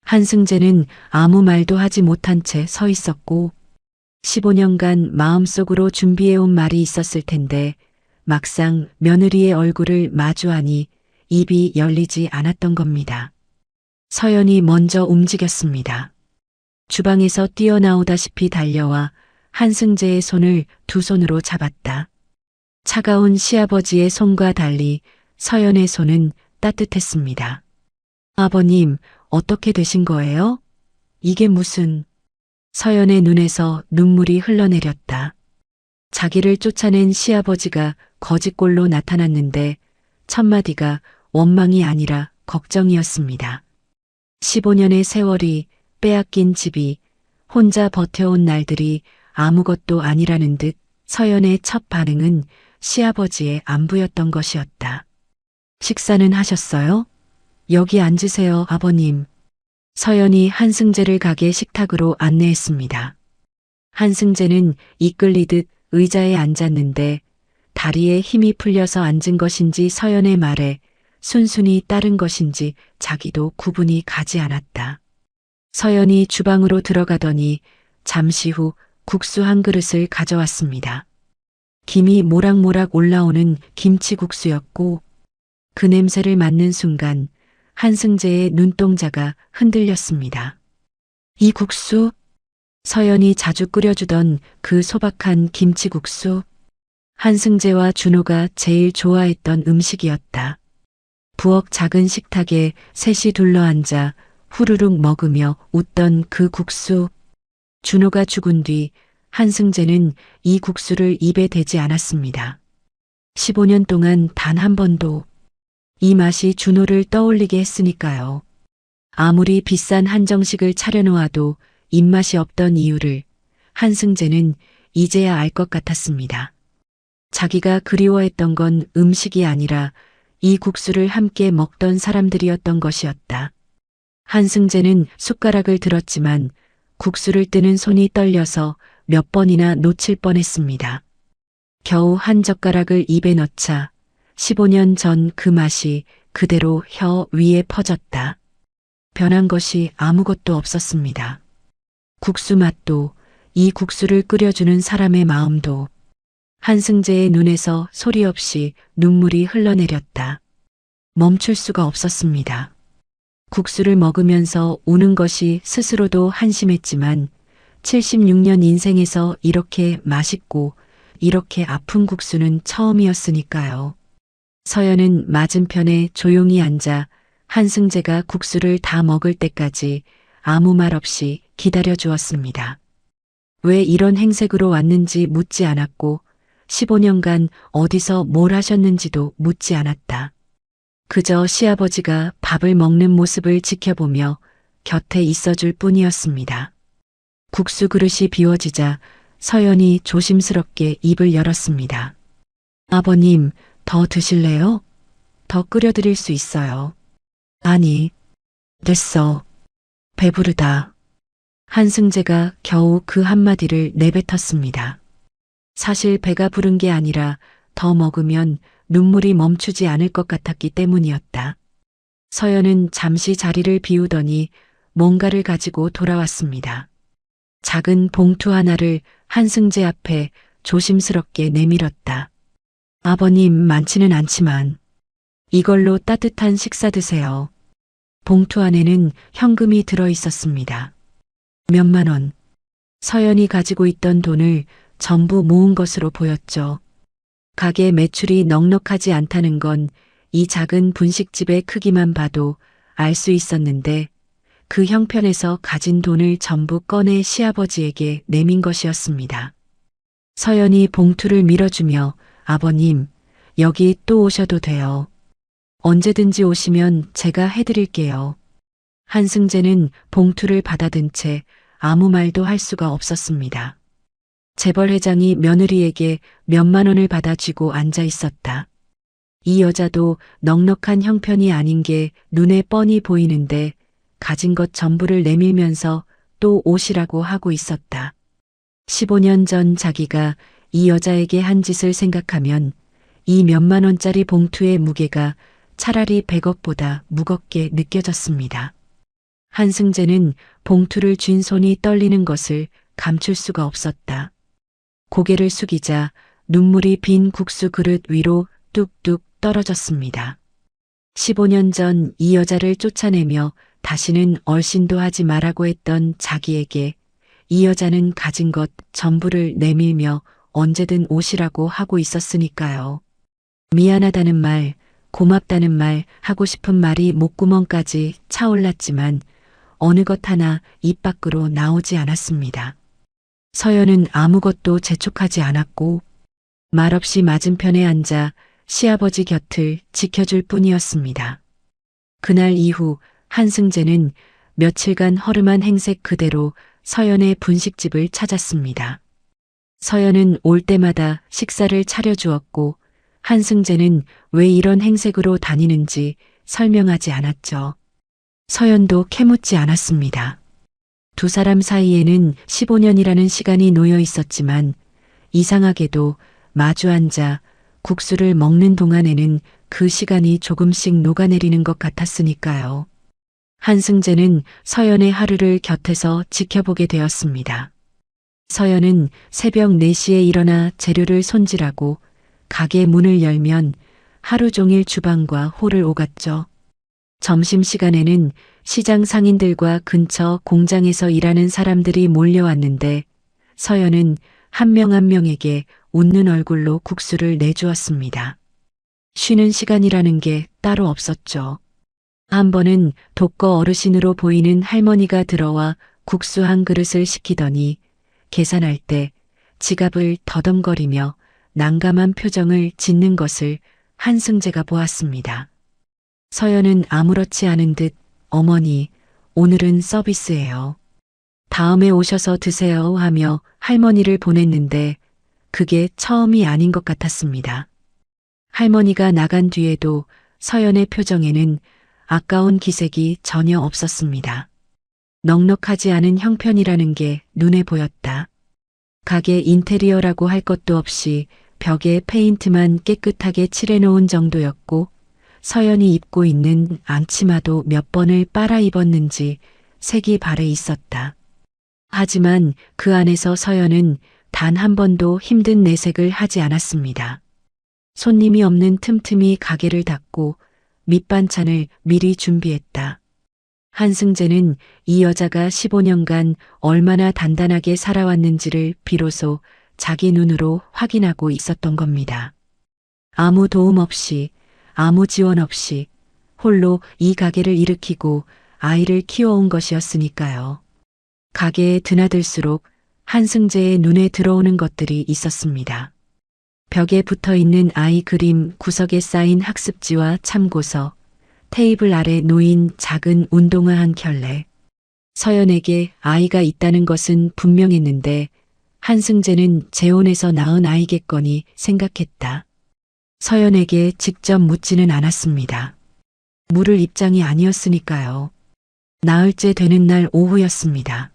Speaker 1: 한승재는 아무 말도 하지 못한 채 서 있었고 15년간 마음속으로 준비해온 말이 있었을 텐데 막상 며느리의 얼굴을 마주하니 입이 열리지 않았던 겁니다. 서연이 먼저 움직였습니다. 주방에서 뛰어나오다시피 달려와 한승재의 손을 두 손으로 잡았다. 차가운 시아버지의 손과 달리 서연의 손은 따뜻했습니다. 아버님, 어떻게 되신 거예요? 이게 무슨... 서연의 눈에서 눈물이 흘러내렸다. 자기를 쫓아낸 시아버지가 거짓골로 나타났는데 첫마디가 원망이 아니라 걱정이었습니다. 15년의 세월이, 빼앗긴 집이, 혼자 버텨온 날들이 아무것도 아니라는 듯 서연의 첫 반응은 시아버지의 안부였던 것이었다. 식사는 하셨어요? 여기 앉으세요, 아버님. 서연이 한승재를 가게 식탁으로 안내했습니다. 한승재는 이끌리듯 의자에 앉았는데 다리에 힘이 풀려서 앉은 것인지 서연의 말에 순순히 따른 것인지 자기도 구분이 가지 않았다. 서연이 주방으로 들어가더니 잠시 후 국수 한 그릇을 가져왔습니다. 김이 모락모락 올라오는 김치국수였고 그 냄새를 맡는 순간 한승재의 눈동자가 흔들렸습니다. 이 국수? 서연이 자주 끓여주던 그 소박한 김치국수? 한승재와 준호가 제일 좋아했던 음식이었다. 부엌 작은 식탁에 셋이 둘러앉아 후루룩 먹으며 웃던 그 국수. 준호가 죽은 뒤 한승재는 이 국수를 입에 대지 않았습니다. 15년 동안 단 한 번도 이 맛이 준호를 떠올리게 했으니까요. 아무리 비싼 한정식을 차려놓아도 입맛이 없던 이유를 한승재는 이제야 알 것 같았습니다. 자기가 그리워했던 건 음식이 아니라 이 국수를 함께 먹던 사람들이었던 것이었다. 한승재는 숟가락을 들었지만 국수를 뜨는 손이 떨려서 몇 번이나 놓칠 뻔했습니다. 겨우 한 젓가락을 입에 넣자 15년 전 그 맛이 그대로 혀 위에 퍼졌다. 변한 것이 아무것도 없었습니다. 국수 맛도 이 국수를 끓여주는 사람의 마음도 한승재의 눈에서 소리 없이 눈물이 흘러내렸다. 멈출 수가 없었습니다. 국수를 먹으면서 우는 것이 스스로도 한심했지만 76년 인생에서 이렇게 맛있고 이렇게 아픈 국수는 처음이었으니까요. 서연은 맞은편에 조용히 앉아 한승재가 국수를 다 먹을 때까지 아무 말 없이 기다려 주었습니다. 왜 이런 행색으로 왔는지 묻지 않았고 15년간 어디서 뭘 하셨는지도 묻지 않았다. 그저 시아버지가 밥을 먹는 모습을 지켜보며 곁에 있어줄 뿐이었습니다. 국수 그릇이 비워지자 서연이 조심스럽게 입을 열었습니다. 아버님, 더 드실래요? 더 끓여드릴 수 있어요. 아니, 됐어. 배부르다. 한승재가 겨우 그 한마디를 내뱉었습니다. 사실 배가 부른 게 아니라 더 먹으면 눈물이 멈추지 않을 것 같았기 때문이었다. 서연은 잠시 자리를 비우더니 뭔가를 가지고 돌아왔습니다. 작은 봉투 하나를 한승재 앞에 조심스럽게 내밀었다. 아버님, 많지는 않지만 이걸로 따뜻한 식사 드세요. 봉투 안에는 현금이 들어 있었습니다. 몇만 원. 서연이 가지고 있던 돈을 전부 모은 것으로 보였죠. 가게 매출이 넉넉하지 않다는 건 이 작은 분식집의 크기만 봐도 알 수 있었는데 그 형편에서 가진 돈을 전부 꺼내 시아버지에게 내민 것이었습니다. 서연이 봉투를 밀어주며 아버님, 여기 또 오셔도 돼요. 언제든지 오시면 제가 해드릴게요. 한승재는 봉투를 받아든 채 아무 말도 할 수가 없었습니다. 재벌 회장이 며느리에게 몇만 원을 받아쥐고 앉아 있었다. 이 여자도 넉넉한 형편이 아닌 게 눈에 뻔히 보이는데 가진 것 전부를 내밀면서 또 오시라고 하고 있었다. 15년 전 자기가 이 여자에게 한 짓을 생각하면 이 몇만 원짜리 봉투의 무게가 차라리 100억보다 무겁게 느껴졌습니다. 한승재는 봉투를 쥔 손이 떨리는 것을 감출 수가 없었다. 고개를 숙이자 눈물이 빈 국수 그릇 위로 뚝뚝 떨어졌습니다. 15년 전 이 여자를 쫓아내며 다시는 얼씬도 하지 말라고 했던 자기에게 이 여자는 가진 것 전부를 내밀며 언제든 오시라고 하고 있었으니까요. 미안하다는 말, 고맙다는 말, 하고 싶은 말이 목구멍까지 차올랐지만 어느 것 하나 입 밖으로 나오지 않았습니다. 서연은 아무것도 재촉하지 않았고 말없이 맞은편에 앉아 시아버지 곁을 지켜줄 뿐이었습니다. 그날 이후 한승재는 며칠간 허름한 행색 그대로 서연의 분식집을 찾았습니다. 서연은 올 때마다 식사를 차려주었고 한승재는 왜 이런 행색으로 다니는지 설명하지 않았죠. 서연도 캐묻지 않았습니다. 두 사람 사이에는 15년이라는 시간이 놓여 있었지만 이상하게도 마주 앉아 국수를 먹는 동안에는 그 시간이 조금씩 녹아내리는 것 같았으니까요. 한승재는 서연의 하루를 곁에서 지켜보게 되었습니다. 서연은 새벽 4시에 일어나 재료를 손질하고 가게 문을 열면 하루 종일 주방과 홀을 오갔죠. 점심시간에는 시장 상인들과 근처 공장에서 일하는 사람들이 몰려왔는데 서연은 한 명 한 명에게 웃는 얼굴로 국수를 내주었습니다. 쉬는 시간이라는 게 따로 없었죠. 한 번은 독거 어르신으로 보이는 할머니가 들어와 국수 한 그릇을 시키더니 계산할 때 지갑을 더듬거리며 난감한 표정을 짓는 것을 한승재가 보았습니다. 서연은 아무렇지 않은 듯 어머니, 오늘은 서비스예요. 다음에 오셔서 드세요 하며 할머니를 보냈는데 그게 처음이 아닌 것 같았습니다. 할머니가 나간 뒤에도 서연의 표정에는 아까운 기색이 전혀 없었습니다. 넉넉하지 않은 형편이라는 게 눈에 보였다. 가게 인테리어라고 할 것도 없이 벽에 페인트만 깨끗하게 칠해놓은 정도였고 서연이 입고 있는 앙치마도 몇 번을 빨아 입었는지 색이 발해 있었다. 하지만 그 안에서 서연은 단 한 번도 힘든 내색을 하지 않았습니다. 손님이 없는 틈틈이 가게를 닫고 밑반찬을 미리 준비했다. 한승재는 이 여자가 15년간 얼마나 단단하게 살아왔는지를 비로소 자기 눈으로 확인하고 있었던 겁니다. 아무 도움 없이, 아무 지원 없이 홀로 이 가게를 일으키고 아이를 키워온 것이었으니까요. 가게에 드나들수록 한승재의 눈에 들어오는 것들이 있었습니다. 벽에 붙어 있는 아이 그림, 구석에 쌓인 학습지와 참고서, 테이블 아래 놓인 작은 운동화 한 켤레. 서연에게 아이가 있다는 것은 분명했는데 한승재는 재혼해서 낳은 아이겠거니 생각했다. 서연에게 직접 묻지는 않았습니다. 물을 입장이 아니었으니까요. 나흘째 되는 날 오후였습니다.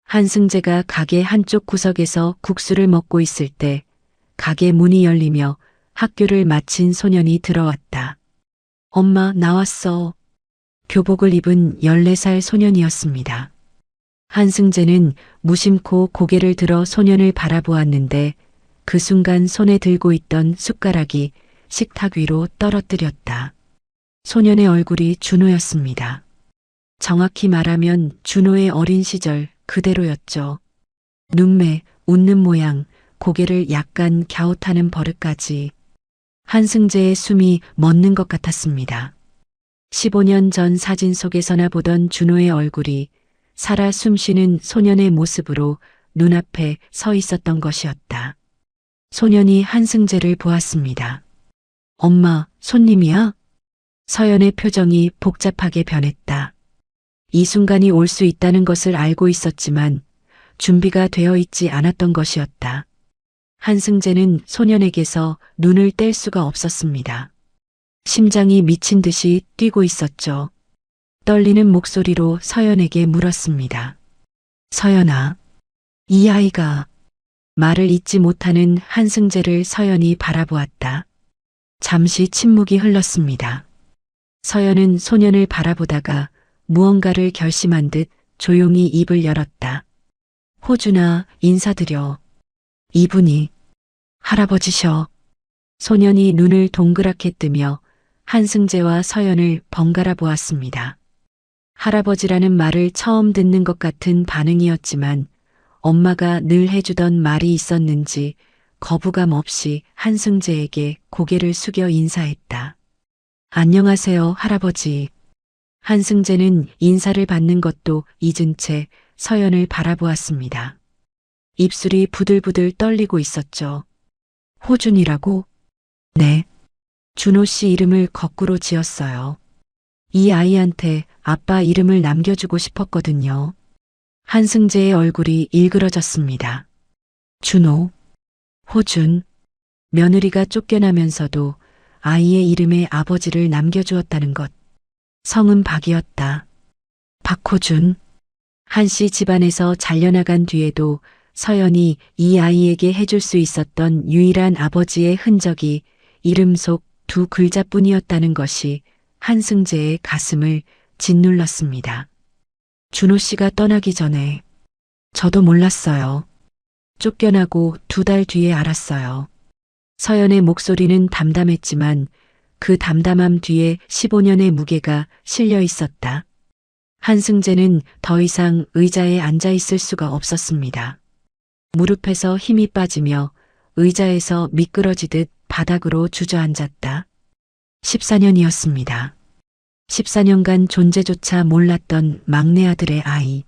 Speaker 1: 한승재가 가게 한쪽 구석에서 국수를 먹고 있을 때 가게 문이 열리며 학교를 마친 소년이 들어왔다. 엄마, 나왔어. 교복을 입은 14살 소년이었습니다. 한승재는 무심코 고개를 들어 소년을 바라보았는데 그 순간 손에 들고 있던 숟가락이 식탁 위로 떨어뜨렸다. 소년의 얼굴이 준호였습니다. 정확히 말하면 준호의 어린 시절 그대로였죠. 눈매, 웃는 모양, 고개를 약간 갸웃하는 버릇까지. 한승재의 숨이 멎는 것 같았습니다. 15년 전 사진 속에서나 보던 준호의 얼굴이 살아 숨쉬는 소년의 모습으로 눈앞에 서 있었던 것이었다. 소년이 한승재를 보았습니다. 엄마, 손님이야? 서연의 표정이 복잡하게 변했다. 이 순간이 올 수 있다는 것을 알고 있었지만 준비가 되어 있지 않았던 것이었다. 한승재는 소년에게서 눈을 뗄 수가 없었습니다. 심장이 미친 듯이 뛰고 있었죠. 떨리는 목소리로 서연에게 물었습니다. 서연아, 이 아이가... 말을 잇지 못하는 한승재를 서연이 바라보았다. 잠시 침묵이 흘렀습니다. 서연은 소년을 바라보다가 무언가를 결심한 듯 조용히 입을 열었다. 호준아, 인사드려. 이분이 할아버지셔. 소년이 눈을 동그랗게 뜨며 한승재와 서연을 번갈아 보았습니다. 할아버지라는 말을 처음 듣는 것 같은 반응이었지만 엄마가 늘 해주던 말이 있었는지 거부감 없이 한승재에게 고개를 숙여 인사했다. 안녕하세요, 할아버지. 한승재는 인사를 받는 것도 잊은 채 서연을 바라보았습니다. 입술이 부들부들 떨리고 있었죠. 호준이라고? 네. 준호 씨 이름을 거꾸로 지었어요. 이 아이한테 아빠 이름을 남겨주고 싶었거든요. 한승재의 얼굴이 일그러졌습니다. 준호, 호준, 며느리가 쫓겨나면서도 아이의 이름에 아버지를 남겨주었다는 것. 성은 박이었다. 박호준. 한씨 집안에서 잘려나간 뒤에도 서연이 이 아이에게 해줄 수 있었던 유일한 아버지의 흔적이 이름 속 두 글자뿐이었다는 것이 한승재의 가슴을 짓눌렀습니다. 준호 씨가 떠나기 전에 저도 몰랐어요. 쫓겨나고 2달 뒤에 알았어요. 서연의 목소리는 담담했지만 그 담담함 뒤에 15년의 무게가 실려 있었다. 한승재는 더 이상 의자에 앉아 있을 수가 없었습니다. 무릎에서 힘이 빠지며 의자에서 미끄러지듯 바닥으로 주저앉았다. 14년이었습니다. 14년간 존재조차 몰랐던 막내 아들의 아이.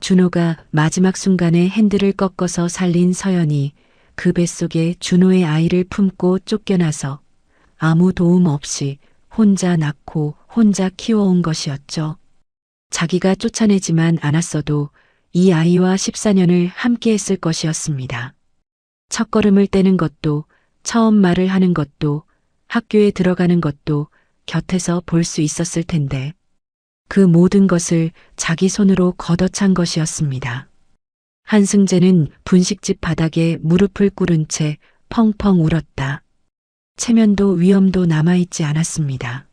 Speaker 1: 준호가 마지막 순간에 핸들을 꺾어서 살린 서연이 그 뱃속에 준호의 아이를 품고 쫓겨나서 아무 도움 없이 혼자 낳고 혼자 키워온 것이었죠. 자기가 쫓아내지만 않았어도 이 아이와 14년을 함께 했을 것이었습니다. 첫걸음을 떼는 것도, 처음 말을 하는 것도, 학교에 들어가는 것도 곁에서 볼 수 있었을 텐데 그 모든 것을 자기 손으로 걷어찬 것이었습니다. 한승재는 분식집 바닥에 무릎을 꿇은 채 펑펑 울었다. 체면도 위엄도 남아있지 않았습니다.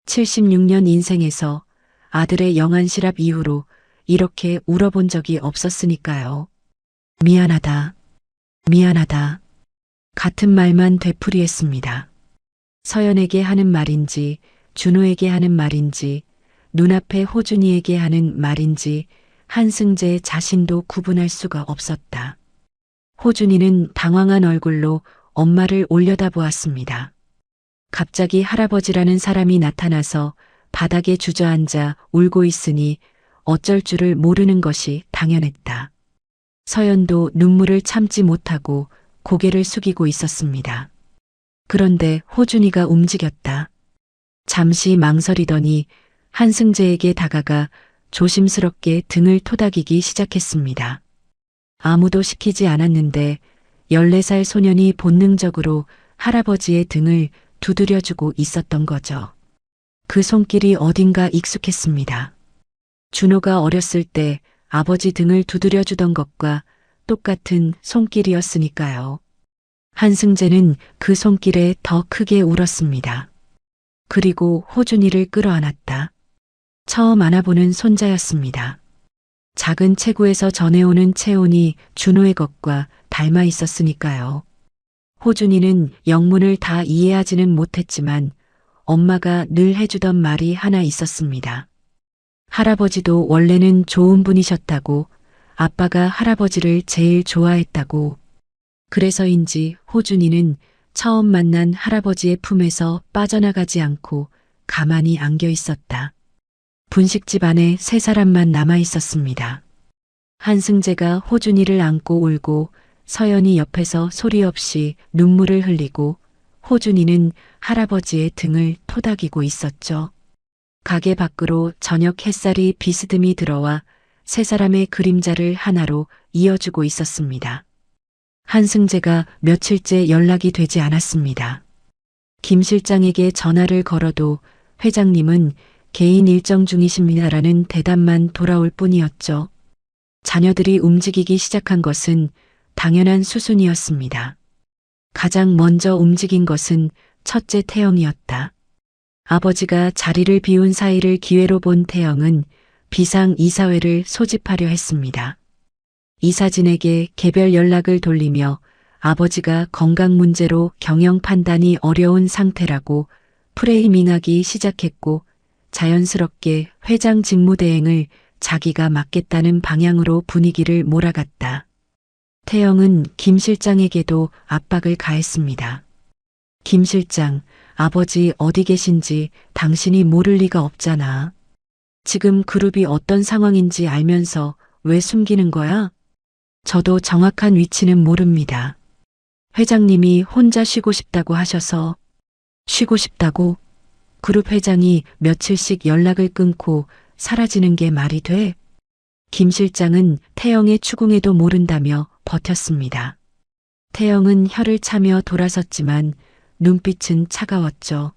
Speaker 1: 76년 인생에서 아들의 영안실압 이후로 이렇게 울어본 적이 없었으니까요. 미안하다. 미안하다. 같은 말만 되풀이했습니다. 서연에게 하는 말인지, 준호에게 하는 말인지, 눈앞에 호준이에게 하는 말인지 한승재 자신도 구분할 수가 없었다. 호준이는 당황한 얼굴로 엄마를 올려다보았습니다. 갑자기 할아버지라는 사람이 나타나서 바닥에 주저앉아 울고 있으니 어쩔 줄을 모르는 것이 당연했다. 서연도 눈물을 참지 못하고 고개를 숙이고 있었습니다. 그런데 호준이가 움직였다. 잠시 망설이더니 한승재에게 다가가 조심스럽게 등을 토닥이기 시작했습니다. 아무도 시키지 않았는데 14살 소년이 본능적으로 할아버지의 등을 두드려주고 있었던 거죠. 그 손길이 어딘가 익숙했습니다. 준호가 어렸을 때 아버지 등을 두드려주던 것과 똑같은 손길이었으니까요. 한승재는 그 손길에 더 크게 울었습니다. 그리고 호준이를 끌어안았다. 처음 안아보는 손자였습니다. 작은 체구에서 전해오는 체온이 준호의 것과 닮아 있었으니까요. 호준이는 영문을 다 이해하지는 못했지만 엄마가 늘 해주던 말이 하나 있었습니다. 할아버지도 원래는 좋은 분이셨다고, 아빠가 할아버지를 제일 좋아했다고. 그래서인지 호준이는 처음 만난 할아버지의 품에서 빠져나가지 않고 가만히 안겨 있었다. 분식집 안에 3사람만 남아 있었습니다. 한승재가 호준이를 안고 울고 서연이 옆에서 소리 없이 눈물을 흘리고 호준이는 할아버지의 등을 토닥이고 있었죠. 가게 밖으로 저녁 햇살이 비스듬히 들어와 3사람의 그림자를 하나로 이어주고 있었습니다. 한승재가 며칠째 연락이 되지 않았습니다. 김 실장에게 전화를 걸어도 회장님은 개인 일정 중이십니다라는 대답만 돌아올 뿐이었죠. 자녀들이 움직이기 시작한 것은 당연한 수순이었습니다. 가장 먼저 움직인 것은 첫째 태영이었다. 아버지가 자리를 비운 사이를 기회로 본 태영은 비상 이사회를 소집하려 했습니다. 이사진에게 개별 연락을 돌리며 아버지가 건강 문제로 경영 판단이 어려운 상태라고 프레이밍하기 시작했고 자연스럽게 회장 직무대행을 자기가 맡겠다는 방향으로 분위기를 몰아갔다. 태영은 김 실장에게도 압박을 가했습니다. 김 실장, 아버지 어디 계신지 당신이 모를 리가 없잖아. 지금 그룹이 어떤 상황인지 알면서 왜 숨기는 거야? 저도 정확한 위치는 모릅니다. 회장님이 혼자 쉬고 싶다고 하셔서. 쉬고 싶다고? 그룹 회장이 며칠씩 연락을 끊고 사라지는 게 말이 돼? 김 실장은 태영의 추궁에도 모른다며 버텼습니다. 태영은 혀를 차며 돌아섰지만 눈빛은 차가웠죠.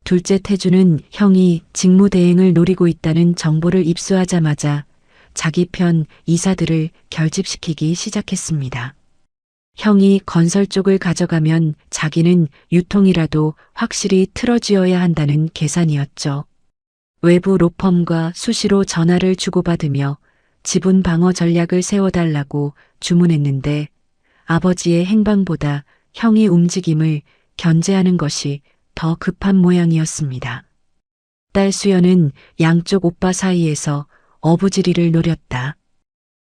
Speaker 1: 둘째 태주는 형이 직무대행을 노리고 있다는 정보를 입수하자마자 자기 편 이사들을 결집시키기 시작했습니다. 형이 건설 쪽을 가져가면 자기는 유통이라도 확실히 틀어쥐어야 한다는 계산이었죠. 외부 로펌과 수시로 전화를 주고받으며 지분 방어 전략을 세워달라고 주문했는데 아버지의 행방보다 형의 움직임을 견제하는 것이 더 급한 모양이었습니다. 딸 수연은 양쪽 오빠 사이에서 어부지리를 노렸다.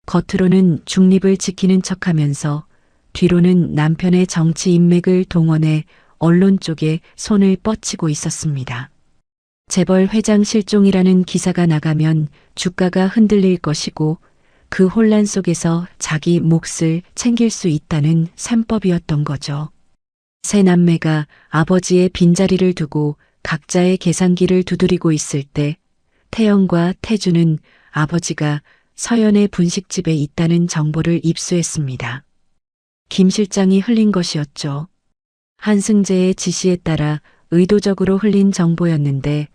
Speaker 1: 겉으로는 중립을 지키는 척하면서 뒤로는 남편의 정치 인맥을 동원해 언론 쪽에 손을 뻗치고 있었습니다. 재벌 회장 실종이라는 기사가 나가면 주가가 흔들릴 것이고 그 혼란 속에서 자기 몫을 챙길 수 있다는 셈법이었던 거죠. 세 남매가 아버지의 빈자리를 두고 각자의 계산기를 두드리고 있을 때 태영과 태주는 아버지가 서연의 분식집에 있다는 정보를 입수했습니다. 김 실장이 흘린 것이었죠. 한승재의 지시에 따라 의도적으로 흘린 정보였는데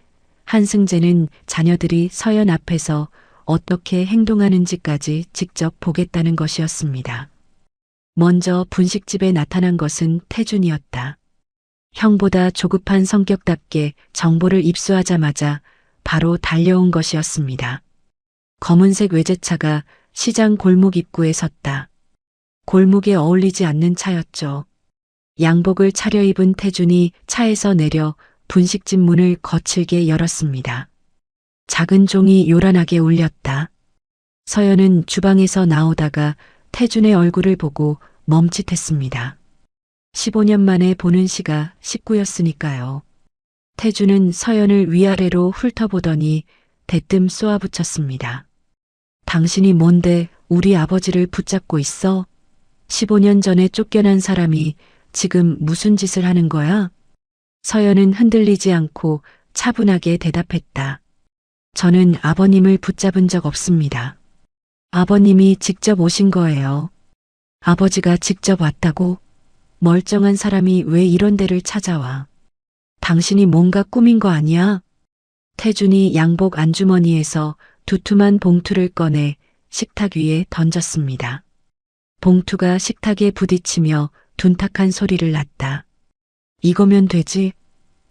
Speaker 1: 한승재는 자녀들이 서연 앞에서 어떻게 행동하는지까지 직접 보겠다는 것이었습니다. 먼저 분식집에 나타난 것은 태준이었다. 형보다 조급한 성격답게 정보를 입수하자마자 바로 달려온 것이었습니다. 검은색 외제차가 시장 골목 입구에 섰다. 골목에 어울리지 않는 차였죠. 양복을 차려입은 태준이 차에서 내려 분식집 문을 거칠게 열었습니다. 작은 종이 요란하게 울렸다. 서연은 주방에서 나오다가 태준의 얼굴을 보고 멈칫했습니다. 15년 만에 보는 시가 19였으니까요. 태준은 서연을 위아래로 훑어보더니 대뜸 쏘아붙였습니다. 당신이 뭔데 우리 아버지를 붙잡고 있어? 15년 전에 쫓겨난 사람이 지금 무슨 짓을 하는 거야? 서연은 흔들리지 않고 차분하게 대답했다. 저는 아버님을 붙잡은 적 없습니다. 아버님이 직접 오신 거예요. 아버지가 직접 왔다고? 멀쩡한 사람이 왜 이런 데를 찾아와? 당신이 뭔가 꾸민 거 아니야? 태준이 양복 안주머니에서 두툼한 봉투를 꺼내 식탁 위에 던졌습니다. 봉투가 식탁에 부딪히며 둔탁한 소리를 났다. 이거면 되지?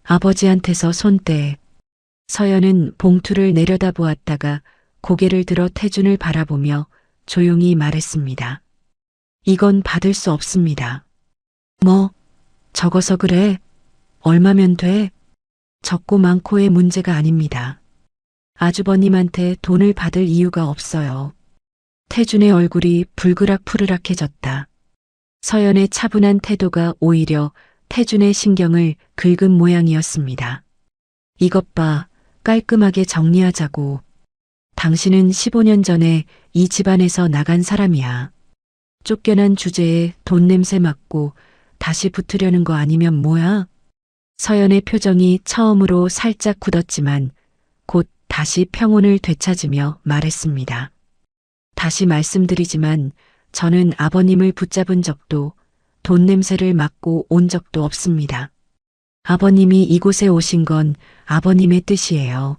Speaker 1: 아버지한테서 손 떼. 서연은 봉투를 내려다보았다가 고개를 들어 태준을 바라보며 조용히 말했습니다. 이건 받을 수 없습니다. 뭐, 적어서 그래. 얼마면 돼? 적고 많고의 문제가 아닙니다. 아주버님한테 돈을 받을 이유가 없어요. 태준의 얼굴이 불그락푸르락해졌다. 서연의 차분한 태도가 오히려 태준의 신경을 긁은 모양이었습니다. 이것 봐, 깔끔하게 정리하자고. 당신은 15년 전에 이 집안에서 나간 사람이야. 쫓겨난 주제에 돈 냄새 맡고 다시 붙으려는 거 아니면 뭐야? 서연의 표정이 처음으로 살짝 굳었지만 곧 다시 평온을 되찾으며 말했습니다. 다시 말씀드리지만 저는 아버님을 붙잡은 적도 돈 냄새를 맡고 온 적도 없습니다. 아버님이 이곳에 오신 건 아버님의 뜻이에요.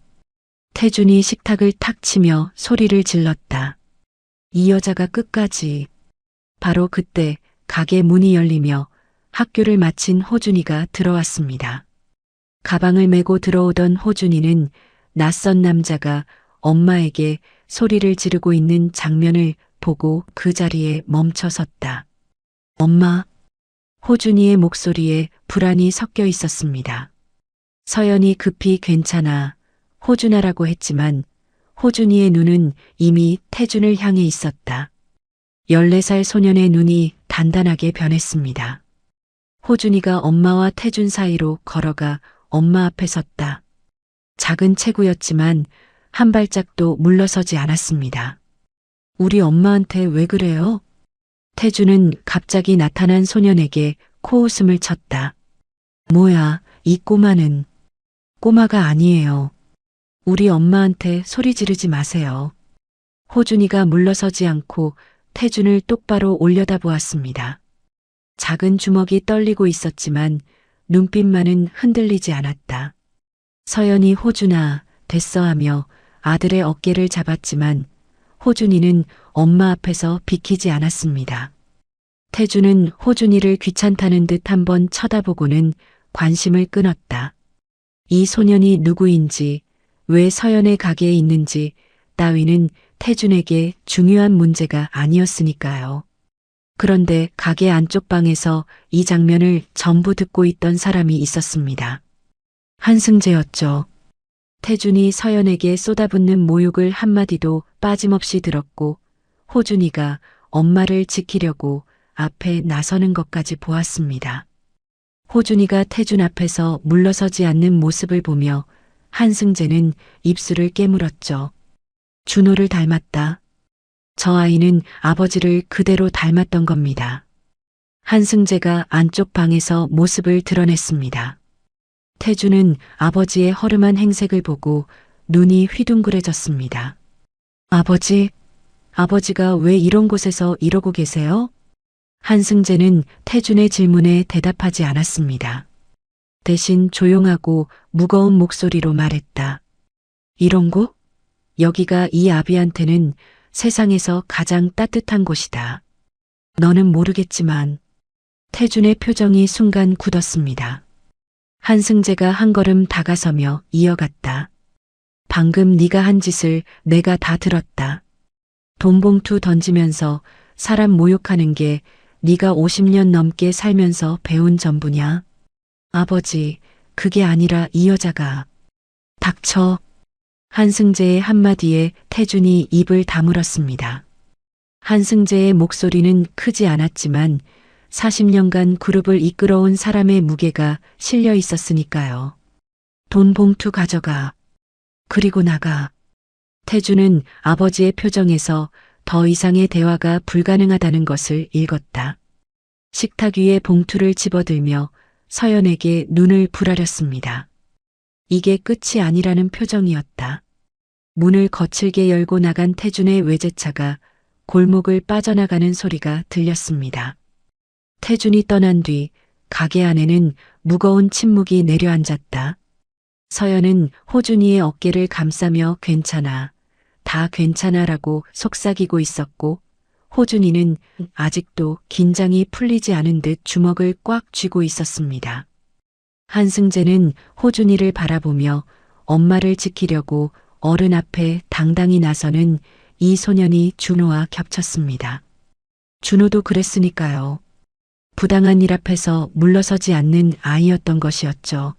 Speaker 1: 태준이 식탁을 탁 치며 소리를 질렀다. 이 여자가 끝까지. 바로 그때 가게 문이 열리며 학교를 마친 호준이가 들어왔습니다. 가방을 메고 들어오던 호준이는 낯선 남자가 엄마에게 소리를 지르고 있는 장면을 보고 그 자리에 멈춰 섰다. 엄마. 호준이의 목소리에 불안이 섞여 있었습니다. 서연이 급히 괜찮아, 호준아라고 했지만 호준이의 눈은 이미 태준을 향해 있었다. 14살 소년의 눈이 단단하게 변했습니다. 호준이가 엄마와 태준 사이로 걸어가 엄마 앞에 섰다. 작은 체구였지만 한 발짝도 물러서지 않았습니다. 우리 엄마한테 왜 그래요? 태준은 갑자기 나타난 소년에게 코웃음을 쳤다. 뭐야, 이 꼬마는. 꼬마가 아니에요. 우리 엄마한테 소리 지르지 마세요. 호준이가 물러서지 않고 태준을 똑바로 올려다보았습니다. 작은 주먹이 떨리고 있었지만 눈빛만은 흔들리지 않았다. 서연이 호준아, 됐어 하며 아들의 어깨를 잡았지만 호준이는 엄마 앞에서 비키지 않았습니다. 태주는 호준이를 귀찮다는 듯 한번 쳐다보고는 관심을 끊었다. 이 소년이 누구인지, 왜 서연의 가게에 있는지 따위는 태준에게 중요한 문제가 아니었으니까요. 그런데 가게 안쪽 방에서 이 장면을 전부 듣고 있던 사람이 있었습니다. 한승재였죠. 태준이 서연에게 쏟아붓는 모욕을 한마디도 빠짐없이 들었고 호준이가 엄마를 지키려고 앞에 나서는 것까지 보았습니다. 호준이가 태준 앞에서 물러서지 않는 모습을 보며 한승재는 입술을 깨물었죠. 준호를 닮았다. 저 아이는 아버지를 그대로 닮았던 겁니다. 한승재가 안쪽 방에서 모습을 드러냈습니다. 태주는 아버지의 허름한 행색을 보고 눈이 휘둥그레졌습니다. 아버지가 왜 이런 곳에서 이러고 계세요? 한승재는 태준의 질문에 대답하지 않았습니다. 대신 조용하고 무거운 목소리로 말했다. 이런 곳? 여기가 이 아비한테는 세상에서 가장 따뜻한 곳이다. 너는 모르겠지만 태준의 표정이 순간 굳었습니다. 한승재가 한 걸음 다가서며 이어갔다. 방금 네가 한 짓을 내가 다 들었다. 돈봉투 던지면서 사람 모욕하는 게 네가 50년 넘게 살면서 배운 전부냐? 아버지, 그게 아니라 이 여자가. 닥쳐. 한승재의 한마디에 태준이 입을 다물었습니다. 한승재의 목소리는 크지 않았지만 40년간 그룹을 이끌어온 사람의 무게가 실려 있었으니까요. 돈 봉투 가져가. 그리고 나가. 태준은 아버지의 표정에서 더 이상의 대화가 불가능하다는 것을 읽었다. 식탁 위에 봉투를 집어들며 서연에게 눈을 부라렸습니다. 이게 끝이 아니라는 표정이었다. 문을 거칠게 열고 나간 태준의 외제차가 골목을 빠져나가는 소리가 들렸습니다. 태준이 떠난 뒤 가게 안에는 무거운 침묵이 내려앉았다. 서연은 호준이의 어깨를 감싸며 괜찮아, 다 괜찮아라고 속삭이고 있었고 호준이는 아직도 긴장이 풀리지 않은 듯 주먹을 꽉 쥐고 있었습니다. 한승재는 호준이를 바라보며 엄마를 지키려고 어른 앞에 당당히 나서는 이 소년이 준호와 겹쳤습니다. 준호도 그랬으니까요. 부당한 일 앞에서 물러서지 않는 아이였던 것이었죠.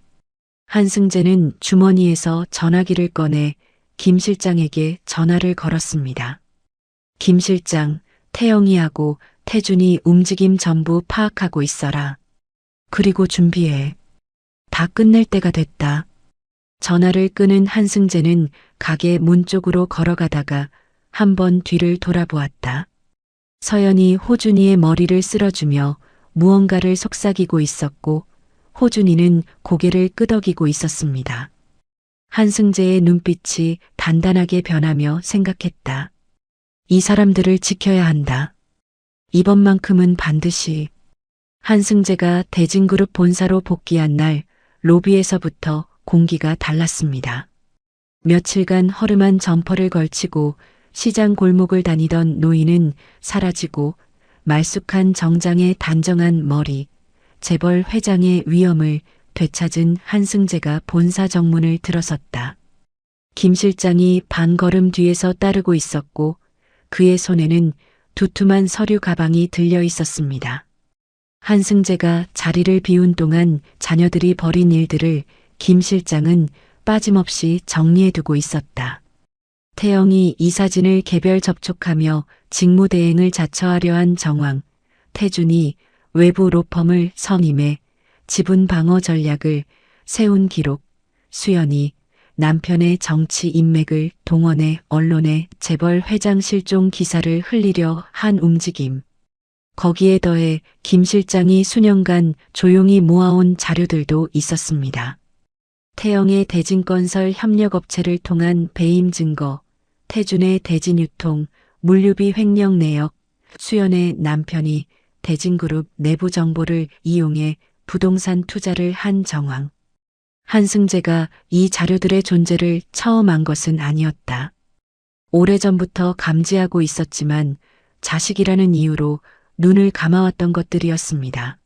Speaker 1: 한승재는 주머니에서 전화기를 꺼내 김 실장에게 전화를 걸었습니다. 김 실장, 태영이하고 태준이 움직임 전부 파악하고 있어라. 그리고 준비해. 다 끝낼 때가 됐다. 전화를 끊은 한승재는 가게 문 쪽으로 걸어가다가 한번 뒤를 돌아보았다. 서연이 호준이의 머리를 쓸어주며 무언가를 속삭이고 있었고 호준이는 고개를 끄덕이고 있었습니다. 한승재의 눈빛이 단단하게 변하며 생각했다. 이 사람들을 지켜야 한다. 이번만큼은 반드시. 한승재가 대진그룹 본사로 복귀한 날 로비에서부터 공기가 달랐습니다. 며칠간 허름한 점퍼를 걸치고 시장 골목을 다니던 노인은 사라지고 말쑥한 정장의 단정한 머리, 재벌 회장의 위엄을 되찾은 한승재가 본사 정문을 들어섰다. 김 실장이 반걸음 뒤에서 따르고 있었고 그의 손에는 두툼한 서류 가방이 들려 있었습니다. 한승재가 자리를 비운 동안 자녀들이 벌인 일들을 김 실장은 빠짐없이 정리해두고 있었다. 태영이 이 사진을 개별 접촉하며 직무대행을 자처하려 한 정황, 태준이 외부 로펌을 선임해 지분 방어 전략을 세운 기록, 수연이 남편의 정치 인맥을 동원해 언론에 재벌 회장 실종 기사를 흘리려 한 움직임. 거기에 더해 김 실장이 수년간 조용히 모아온 자료들도 있었습니다. 태영의 대진건설 협력업체를 통한 배임 증거, 태준의 대진유통, 물류비 횡령 내역, 수연의 남편이 대진그룹 내부 정보를 이용해 부동산 투자를 한 정황. 한승재가 이 자료들의 존재를 처음 안 것은 아니었다. 오래전부터 감지하고 있었지만 자식이라는 이유로 눈을 감아왔던 것들이었습니다.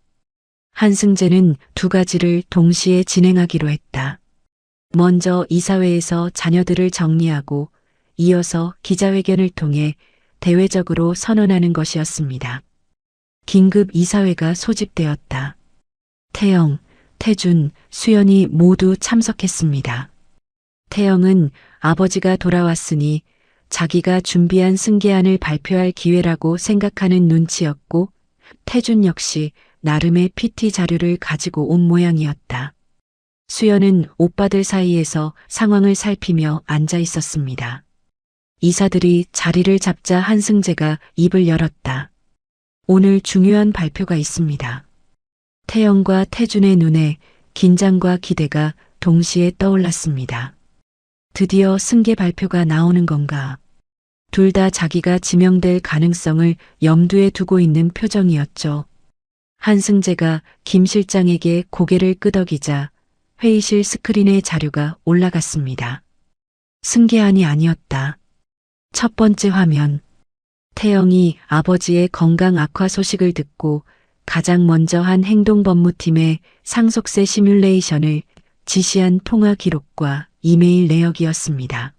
Speaker 1: 한승재는 두 가지를 동시에 진행하기로 했다. 먼저 이사회에서 자녀들을 정리하고 이어서 기자회견을 통해 대외적으로 선언하는 것이었습니다. 긴급 이사회가 소집되었다. 태영, 태준, 수연이 모두 참석했습니다. 태영은 아버지가 돌아왔으니 자기가 준비한 승계안을 발표할 기회라고 생각하는 눈치였고, 태준 역시 나름의 PT 자료를 가지고 온 모양이었다. 수연은 오빠들 사이에서 상황을 살피며 앉아 있었습니다. 이사들이 자리를 잡자 한승재가 입을 열었다. 오늘 중요한 발표가 있습니다. 태영과 태준의 눈에 긴장과 기대가 동시에 떠올랐습니다. 드디어 승계 발표가 나오는 건가? 둘 다 자기가 지명될 가능성을 염두에 두고 있는 표정이었죠. 한승재가 김 실장에게 고개를 끄덕이자 회의실 스크린에 자료가 올라갔습니다. 승계안이 아니었다. 첫 번째 화면. 태영이 아버지의 건강 악화 소식을 듣고 가장 먼저 한 행동법무팀의 상속세 시뮬레이션을 지시한 통화 기록과 이메일 내역이었습니다.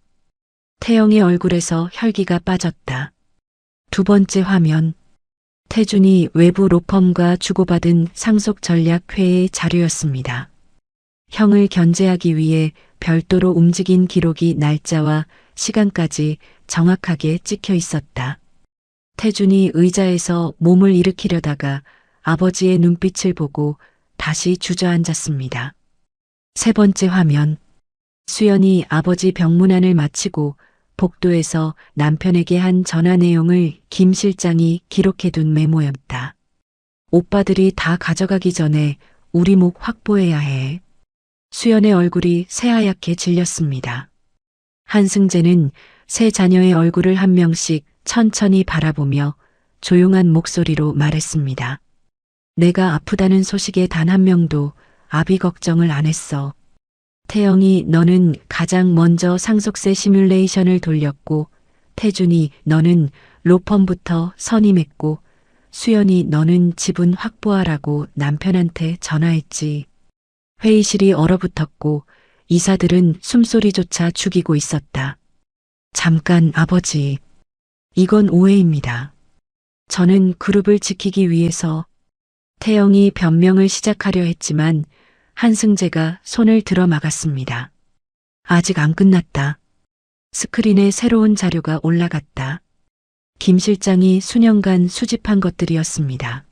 Speaker 1: 태영의 얼굴에서 혈기가 빠졌다. 두 번째 화면. 태준이 외부 로펌과 주고받은 상속 전략 회의 자료였습니다. 형을 견제하기 위해 별도로 움직인 기록이 날짜와 시간까지 정확하게 찍혀 있었다. 태준이 의자에서 몸을 일으키려다가 아버지의 눈빛을 보고 다시 주저앉았습니다. 세 번째 화면. 수연이 아버지 병문안을 마치고 복도에서 남편에게 한 전화 내용을 김 실장이 기록해둔 메모였다. 오빠들이 다 가져가기 전에 우리 목 확보해야 해. 수연의 얼굴이 새하얗게 질렸습니다. 한승재는 세 자녀의 얼굴을 한 명씩 천천히 바라보며 조용한 목소리로 말했습니다. 내가 아프다는 소식에 단 한 명도 아비 걱정을 안 했어. 태영이 너는 가장 먼저 상속세 시뮬레이션을 돌렸고, 태준이 너는 로펌부터 선임했고, 수연이 너는 지분 확보하라고 남편한테 전화했지. 회의실이 얼어붙었고 이사들은 숨소리조차 죽이고 있었다. 잠깐 아버지. 이건 오해입니다. 저는 그룹을 지키기 위해서. 태영이 변명을 시작하려 했지만 한승재가 손을 들어 막았습니다. 아직 안 끝났다. 스크린에 새로운 자료가 올라갔다. 김 실장이 수년간 수집한 것들이었습니다.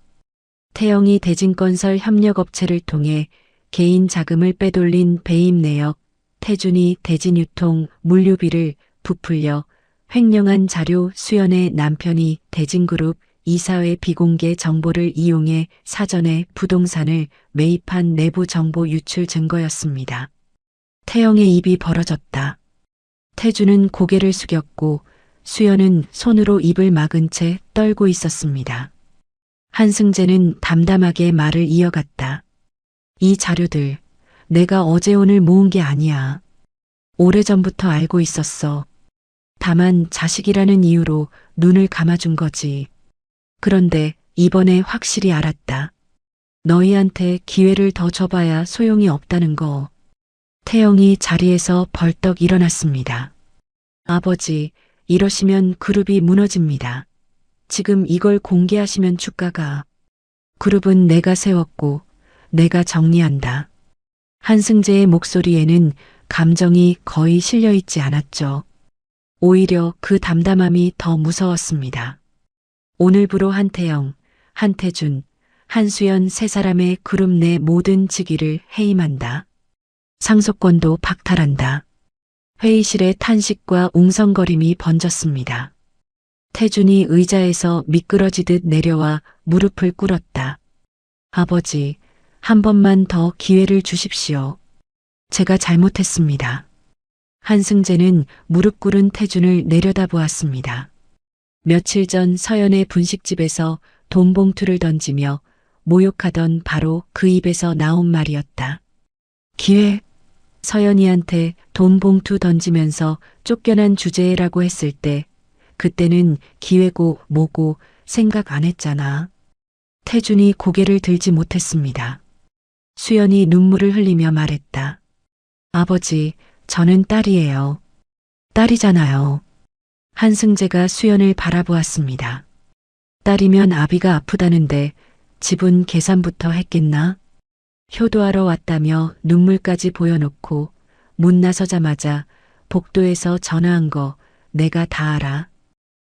Speaker 1: 태영이 대진건설 협력업체를 통해 개인 자금을 빼돌린 배임 내역, 태준이 대진유통 물류비를 부풀려 횡령한 자료, 수연의 남편이 대진그룹 이사회 비공개 정보를 이용해 사전에 부동산을 매입한 내부 정보 유출 증거였습니다. 태영의 입이 벌어졌다. 태준은 고개를 숙였고 수연은 손으로 입을 막은 채 떨고 있었습니다. 한승재는 담담하게 말을 이어갔다. 이 자료들 내가 어제 오늘 모은 게 아니야. 오래전부터 알고 있었어. 다만 자식이라는 이유로 눈을 감아준 거지. 그런데 이번에 확실히 알았다. 너희한테 기회를 더 줘봐야 소용이 없다는 거. 태영이 자리에서 벌떡 일어났습니다. 아버지, 이러시면 그룹이 무너집니다. 지금 이걸 공개하시면 주가가. 그룹은 내가 세웠고 내가 정리한다. 한승재의 목소리에는 감정이 거의 실려있지 않았죠. 오히려 그 담담함이 더 무서웠습니다. 오늘부로 한태영, 한태준, 한수연 세 사람의 그룹 내 모든 직위를 해임한다. 상속권도 박탈한다. 회의실에 탄식과 웅성거림이 번졌습니다. 태준이 의자에서 미끄러지듯 내려와 무릎을 꿇었다. 아버지, 한 번만 더 기회를 주십시오. 제가 잘못했습니다. 한승재는 무릎 꿇은 태준을 내려다보았습니다. 며칠 전 서연의 분식집에서 돈 봉투를 던지며 모욕하던 바로 그 입에서 나온 말이었다. 기회. 서연이한테 돈 봉투 던지면서 쫓겨난 주제라고 했을 때 그때는 기회고 뭐고 생각 안 했잖아. 태준이 고개를 들지 못했습니다. 수연이 눈물을 흘리며 말했다. 아버지, 저는 딸이에요. 딸이잖아요. 한승재가 수연을 바라보았습니다. 딸이면 아비가 아프다는데 집은 계산부터 했겠나? 효도하러 왔다며 눈물까지 보여놓고 문 나서자마자 복도에서 전화한 거 내가 다 알아.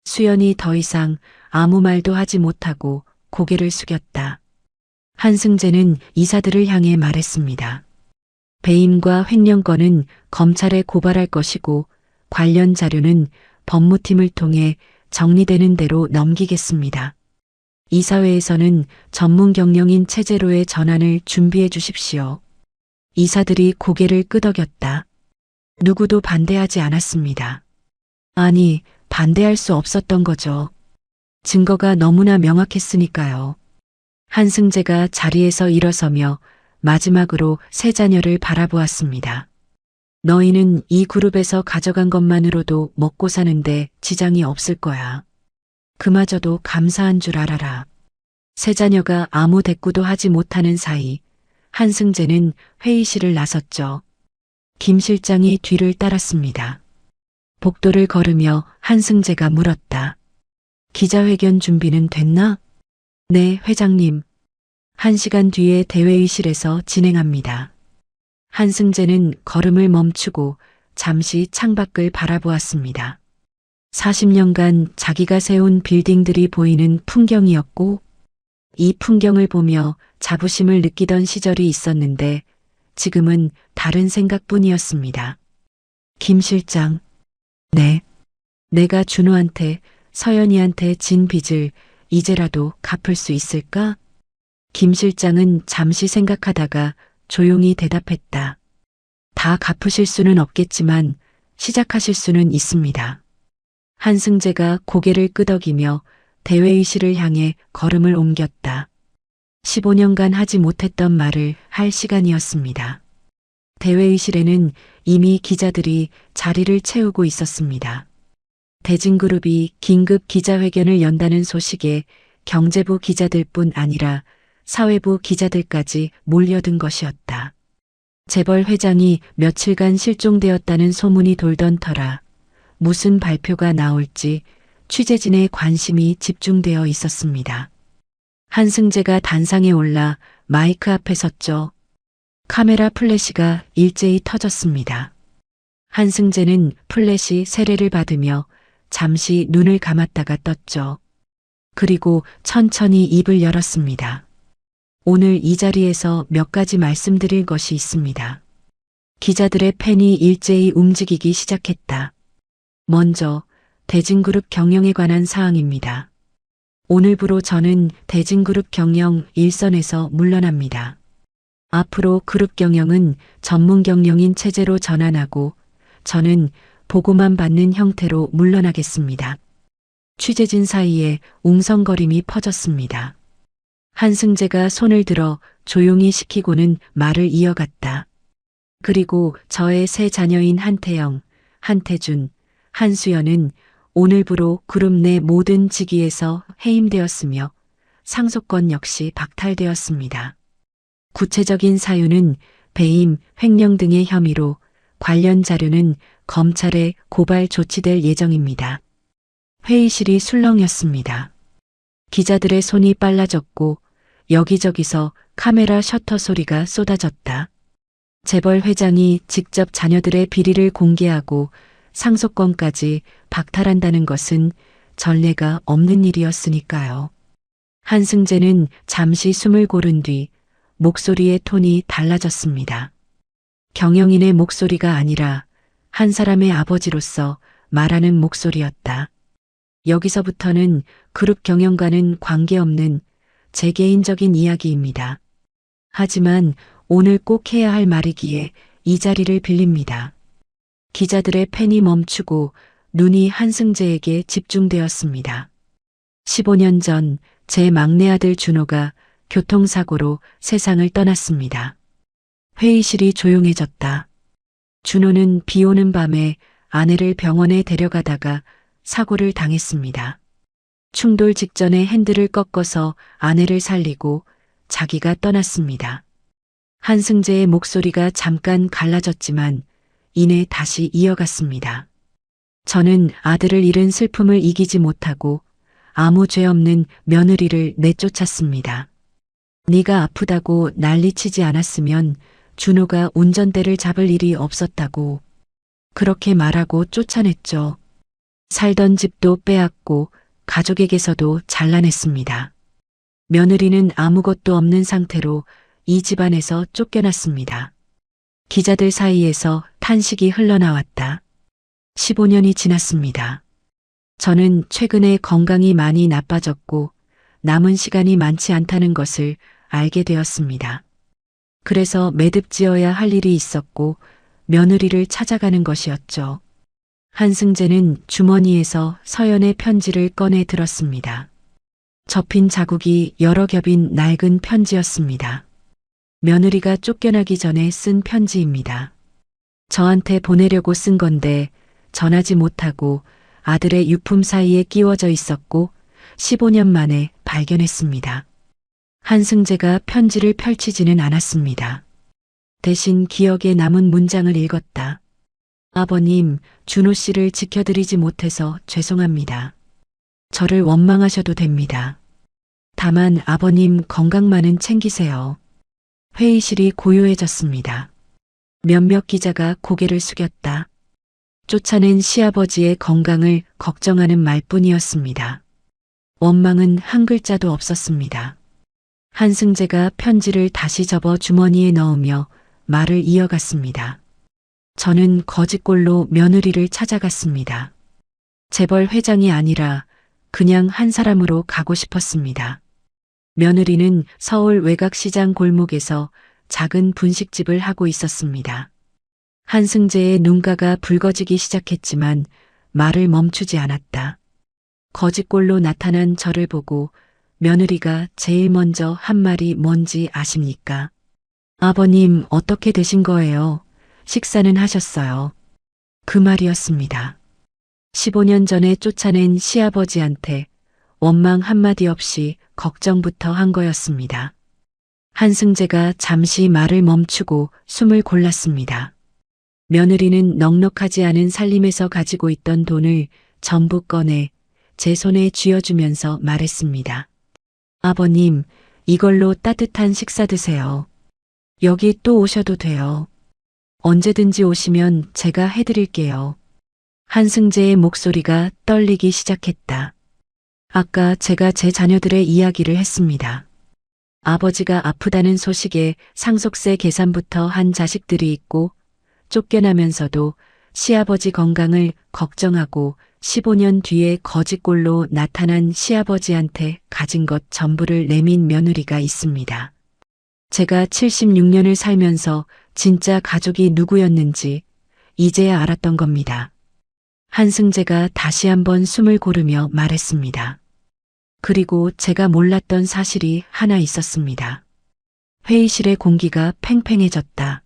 Speaker 1: 수연이 더 이상 아무 말도 하지 못하고 고개를 숙였다. 한승재는 이사들을 향해 말했습니다. 배임과 횡령건은 검찰에 고발할 것이고 관련 자료는 법무팀을 통해 정리되는 대로 넘기겠습니다. 이사회에서는 전문 경영인 체제로의 전환을 준비해 주십시오. 이사들이 고개를 끄덕였다. 누구도 반대하지 않았습니다. 아니, 반대할 수 없었던 거죠. 증거가 너무나 명확했으니까요. 한승재가 자리에서 일어서며 마지막으로 세 자녀를 바라보았습니다. 너희는 이 그룹에서 가져간 것만으로도 먹고 사는데 지장이 없을 거야. 그마저도 감사한 줄 알아라. 세 자녀가 아무 대꾸도 하지 못하는 사이 한승재는 회의실을 나섰죠. 김 실장이 뒤를 따랐습니다. 복도를 걸으며 한승재가 물었다. 기자회견 준비는 됐나? 네, 회장님. 1시간 뒤에 대회의실에서 진행합니다. 한승재는 걸음을 멈추고 잠시 창밖을 바라보았습니다. 40년간 자기가 세운 빌딩들이 보이는 풍경이었고 이 풍경을 보며 자부심을 느끼던 시절이 있었는데 지금은 다른 생각뿐이었습니다. 김 실장. 네. 내가 준호한테 서연이한테 진 빚을 이제라도 갚을 수 있을까? 김 실장은 잠시 생각하다가 조용히 대답했다. 다 갚으실 수는 없겠지만 시작하실 수는 있습니다. 한승재가 고개를 끄덕이며 대회의실을 향해 걸음을 옮겼다. 15년간 하지 못했던 말을 할 시간이었습니다. 대회의실에는 이미 기자들이 자리를 채우고 있었습니다. 대진그룹이 긴급 기자회견을 연다는 소식에 경제부 기자들뿐 아니라 사회부 기자들까지 몰려든 것이었다. 재벌 회장이 며칠간 실종되었다는 소문이 돌던 터라 무슨 발표가 나올지 취재진의 관심이 집중되어 있었습니다. 한승재가 단상에 올라 마이크 앞에 섰죠. 카메라 플래시가 일제히 터졌습니다. 한승재는 플래시 세례를 받으며 잠시 눈을 감았다가 떴죠. 그리고 천천히 입을 열었습니다. 오늘 이 자리에서 몇 가지 말씀드릴 것이 있습니다. 기자들의 펜이 일제히 움직이기 시작했다. 먼저 대진그룹 경영에 관한 사항입니다. 오늘부로 저는 대진그룹 경영 일선에서 물러납니다. 앞으로 그룹 경영은 전문 경영인 체제로 전환하고 저는 보고만 받는 형태로 물러나겠습니다. 취재진 사이에 웅성거림이 퍼졌습니다. 한승재가 손을 들어 조용히 시키고는 말을 이어갔다. 그리고 저의 세 자녀인 한태영, 한태준, 한수연은 오늘부로 그룹 내 모든 직위에서 해임되었으며 상속권 역시 박탈되었습니다. 구체적인 사유는 배임, 횡령 등의 혐의로 관련 자료는 검찰에 고발 조치될 예정입니다. 회의실이 술렁였습니다. 기자들의 손이 빨라졌고 여기저기서 카메라 셔터 소리가 쏟아졌다. 재벌 회장이 직접 자녀들의 비리를 공개하고 상속권까지 박탈한다는 것은 전례가 없는 일이었으니까요. 한승재는 잠시 숨을 고른 뒤 목소리의 톤이 달라졌습니다. 경영인의 목소리가 아니라 한 사람의 아버지로서 말하는 목소리였다. 여기서부터는 그룹 경영과는 관계없는 제 개인적인 이야기입니다. 하지만 오늘 꼭 해야 할 말이기에 이 자리를 빌립니다. 기자들의 펜이 멈추고 눈이 한승재에게 집중되었습니다. 15년 전 제 막내 아들 준호가 교통사고로 세상을 떠났습니다. 회의실이 조용해졌다. 준호는 비 오는 밤에 아내를 병원에 데려가다가 사고를 당했습니다. 충돌 직전에 핸들을 꺾어서 아내를 살리고 자기가 떠났습니다. 한승재의 목소리가 잠깐 갈라졌지만 이내 다시 이어갔습니다. 저는 아들을 잃은 슬픔을 이기지 못하고 아무 죄 없는 며느리를 내쫓았습니다. 네가 아프다고 난리치지 않았으면 준호가 운전대를 잡을 일이 없었다고 그렇게 말하고 쫓아냈죠. 살던 집도 빼앗고 가족에게서도 잘라냈습니다. 며느리는 아무것도 없는 상태로 이 집안에서 쫓겨났습니다. 기자들 사이에서 탄식이 흘러나왔다. 15년이 지났습니다. 저는 최근에 건강이 많이 나빠졌고 남은 시간이 많지 않다는 것을 알게 되었습니다. 그래서 매듭지어야 할 일이 있었고 며느리를 찾아가는 것이었죠. 한승재는 주머니에서 서연의 편지를 꺼내 들었습니다. 접힌 자국이 여러 겹인 낡은 편지였습니다. 며느리가 쫓겨나기 전에 쓴 편지입니다. 저한테 보내려고 쓴 건데 전하지 못하고 아들의 유품 사이에 끼워져 있었고 15년 만에 발견했습니다. 한승재가 편지를 펼치지는 않았습니다. 대신 기억에 남은 문장을 읽었다. 아버님, 준호 씨를 지켜드리지 못해서 죄송합니다. 저를 원망하셔도 됩니다. 다만 아버님 건강만은 챙기세요. 회의실이 고요해졌습니다. 몇몇 기자가 고개를 숙였다. 쫓아낸 시아버지의 건강을 걱정하는 말뿐이었습니다. 원망은 한 글자도 없었습니다. 한승재가 편지를 다시 접어 주머니에 넣으며 말을 이어갔습니다. 저는 거짓골로 며느리를 찾아갔습니다. 재벌 회장이 아니라 그냥 한 사람으로 가고 싶었습니다. 며느리는 서울 외곽시장 골목에서 작은 분식집을 하고 있었습니다. 한승재의 눈가가 붉어지기 시작했지만 말을 멈추지 않았다. 거짓골로 나타난 저를 보고 며느리가 제일 먼저 한 말이 뭔지 아십니까? 아버님, 어떻게 되신 거예요? 식사는 하셨어요? 그 말이었습니다. 15년 전에 쫓아낸 시아버지한테 원망 한마디 없이 걱정부터 한 거였습니다. 한승재가 잠시 말을 멈추고 숨을 골랐습니다. 며느리는 넉넉하지 않은 살림에서 가지고 있던 돈을 전부 꺼내 제 손에 쥐어주면서 말했습니다. 아버님, 이걸로 따뜻한 식사 드세요. 여기 또 오셔도 돼요. 언제든지 오시면 제가 해드릴게요. 한승재의 목소리가 떨리기 시작했다. 아까 제가 제 자녀들의 이야기를 했습니다. 아버지가 아프다는 소식에 상속세 계산부터 한 자식들이 있고 쫓겨나면서도 시아버지 건강을 걱정하고 15년 뒤에 거짓골로 나타난 시아버지한테 가진 것 전부를 내민 며느리가 있습니다. 제가 76년을 살면서 진짜 가족이 누구였는지 이제야 알았던 겁니다. 한승재가 다시 한번 숨을 고르며 말했습니다. 그리고 제가 몰랐던 사실이 하나 있었습니다. 회의실의 공기가 팽팽해졌다.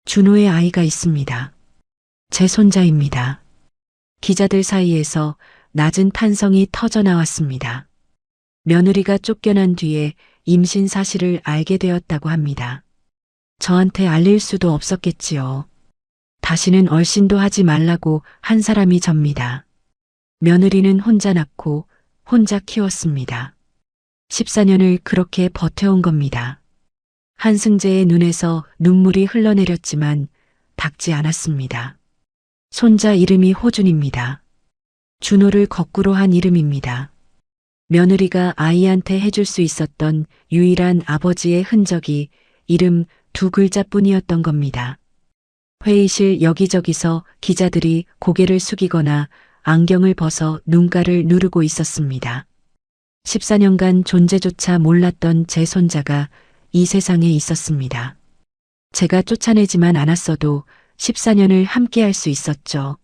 Speaker 1: 준호의 아이가 있습니다. 제 손자입니다. 기자들 사이에서 낮은 탄성이 터져 나왔습니다. 며느리가 쫓겨난 뒤에 임신 사실을 알게 되었다고 합니다. 저한테 알릴 수도 없었겠지요. 다시는 얼씬도 하지 말라고 한 사람이 접니다. 며느리는 혼자 낳고 혼자 키웠습니다. 14년을 그렇게 버텨온 겁니다. 한승재의 눈에서 눈물이 흘러내렸지만 닦지 않았습니다. 손자 이름이 호준입니다. 준호를 거꾸로 한 이름입니다. 며느리가 아이한테 해줄 수 있었던 유일한 아버지의 흔적이 이름 두 글자뿐이었던 겁니다. 회의실 여기저기서 기자들이 고개를 숙이거나 안경을 벗어 눈가를 누르고 있었습니다. 14년간 존재조차 몰랐던 제 손자가 이 세상에 있었습니다. 제가 쫓아내지만 않았어도 14년을 함께할 수 있었죠.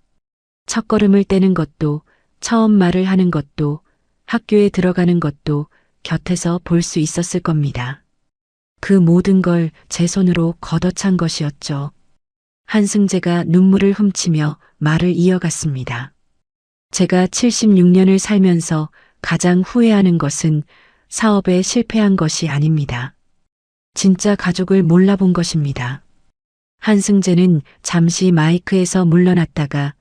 Speaker 1: 첫걸음을 떼는 것도, 처음 말을 하는 것도, 학교에 들어가는 것도, 곁에서 볼 수 있었을 겁니다. 그 모든 걸 제 손으로 걷어찬 것이었죠. 한승재가 눈물을 훔치며 말을 이어갔습니다. 제가 76년을 살면서 가장 후회하는 것은 사업에 실패한 것이 아닙니다. 진짜 가족을 몰라본 것입니다. 한승재는 잠시 마이크에서 물러났다가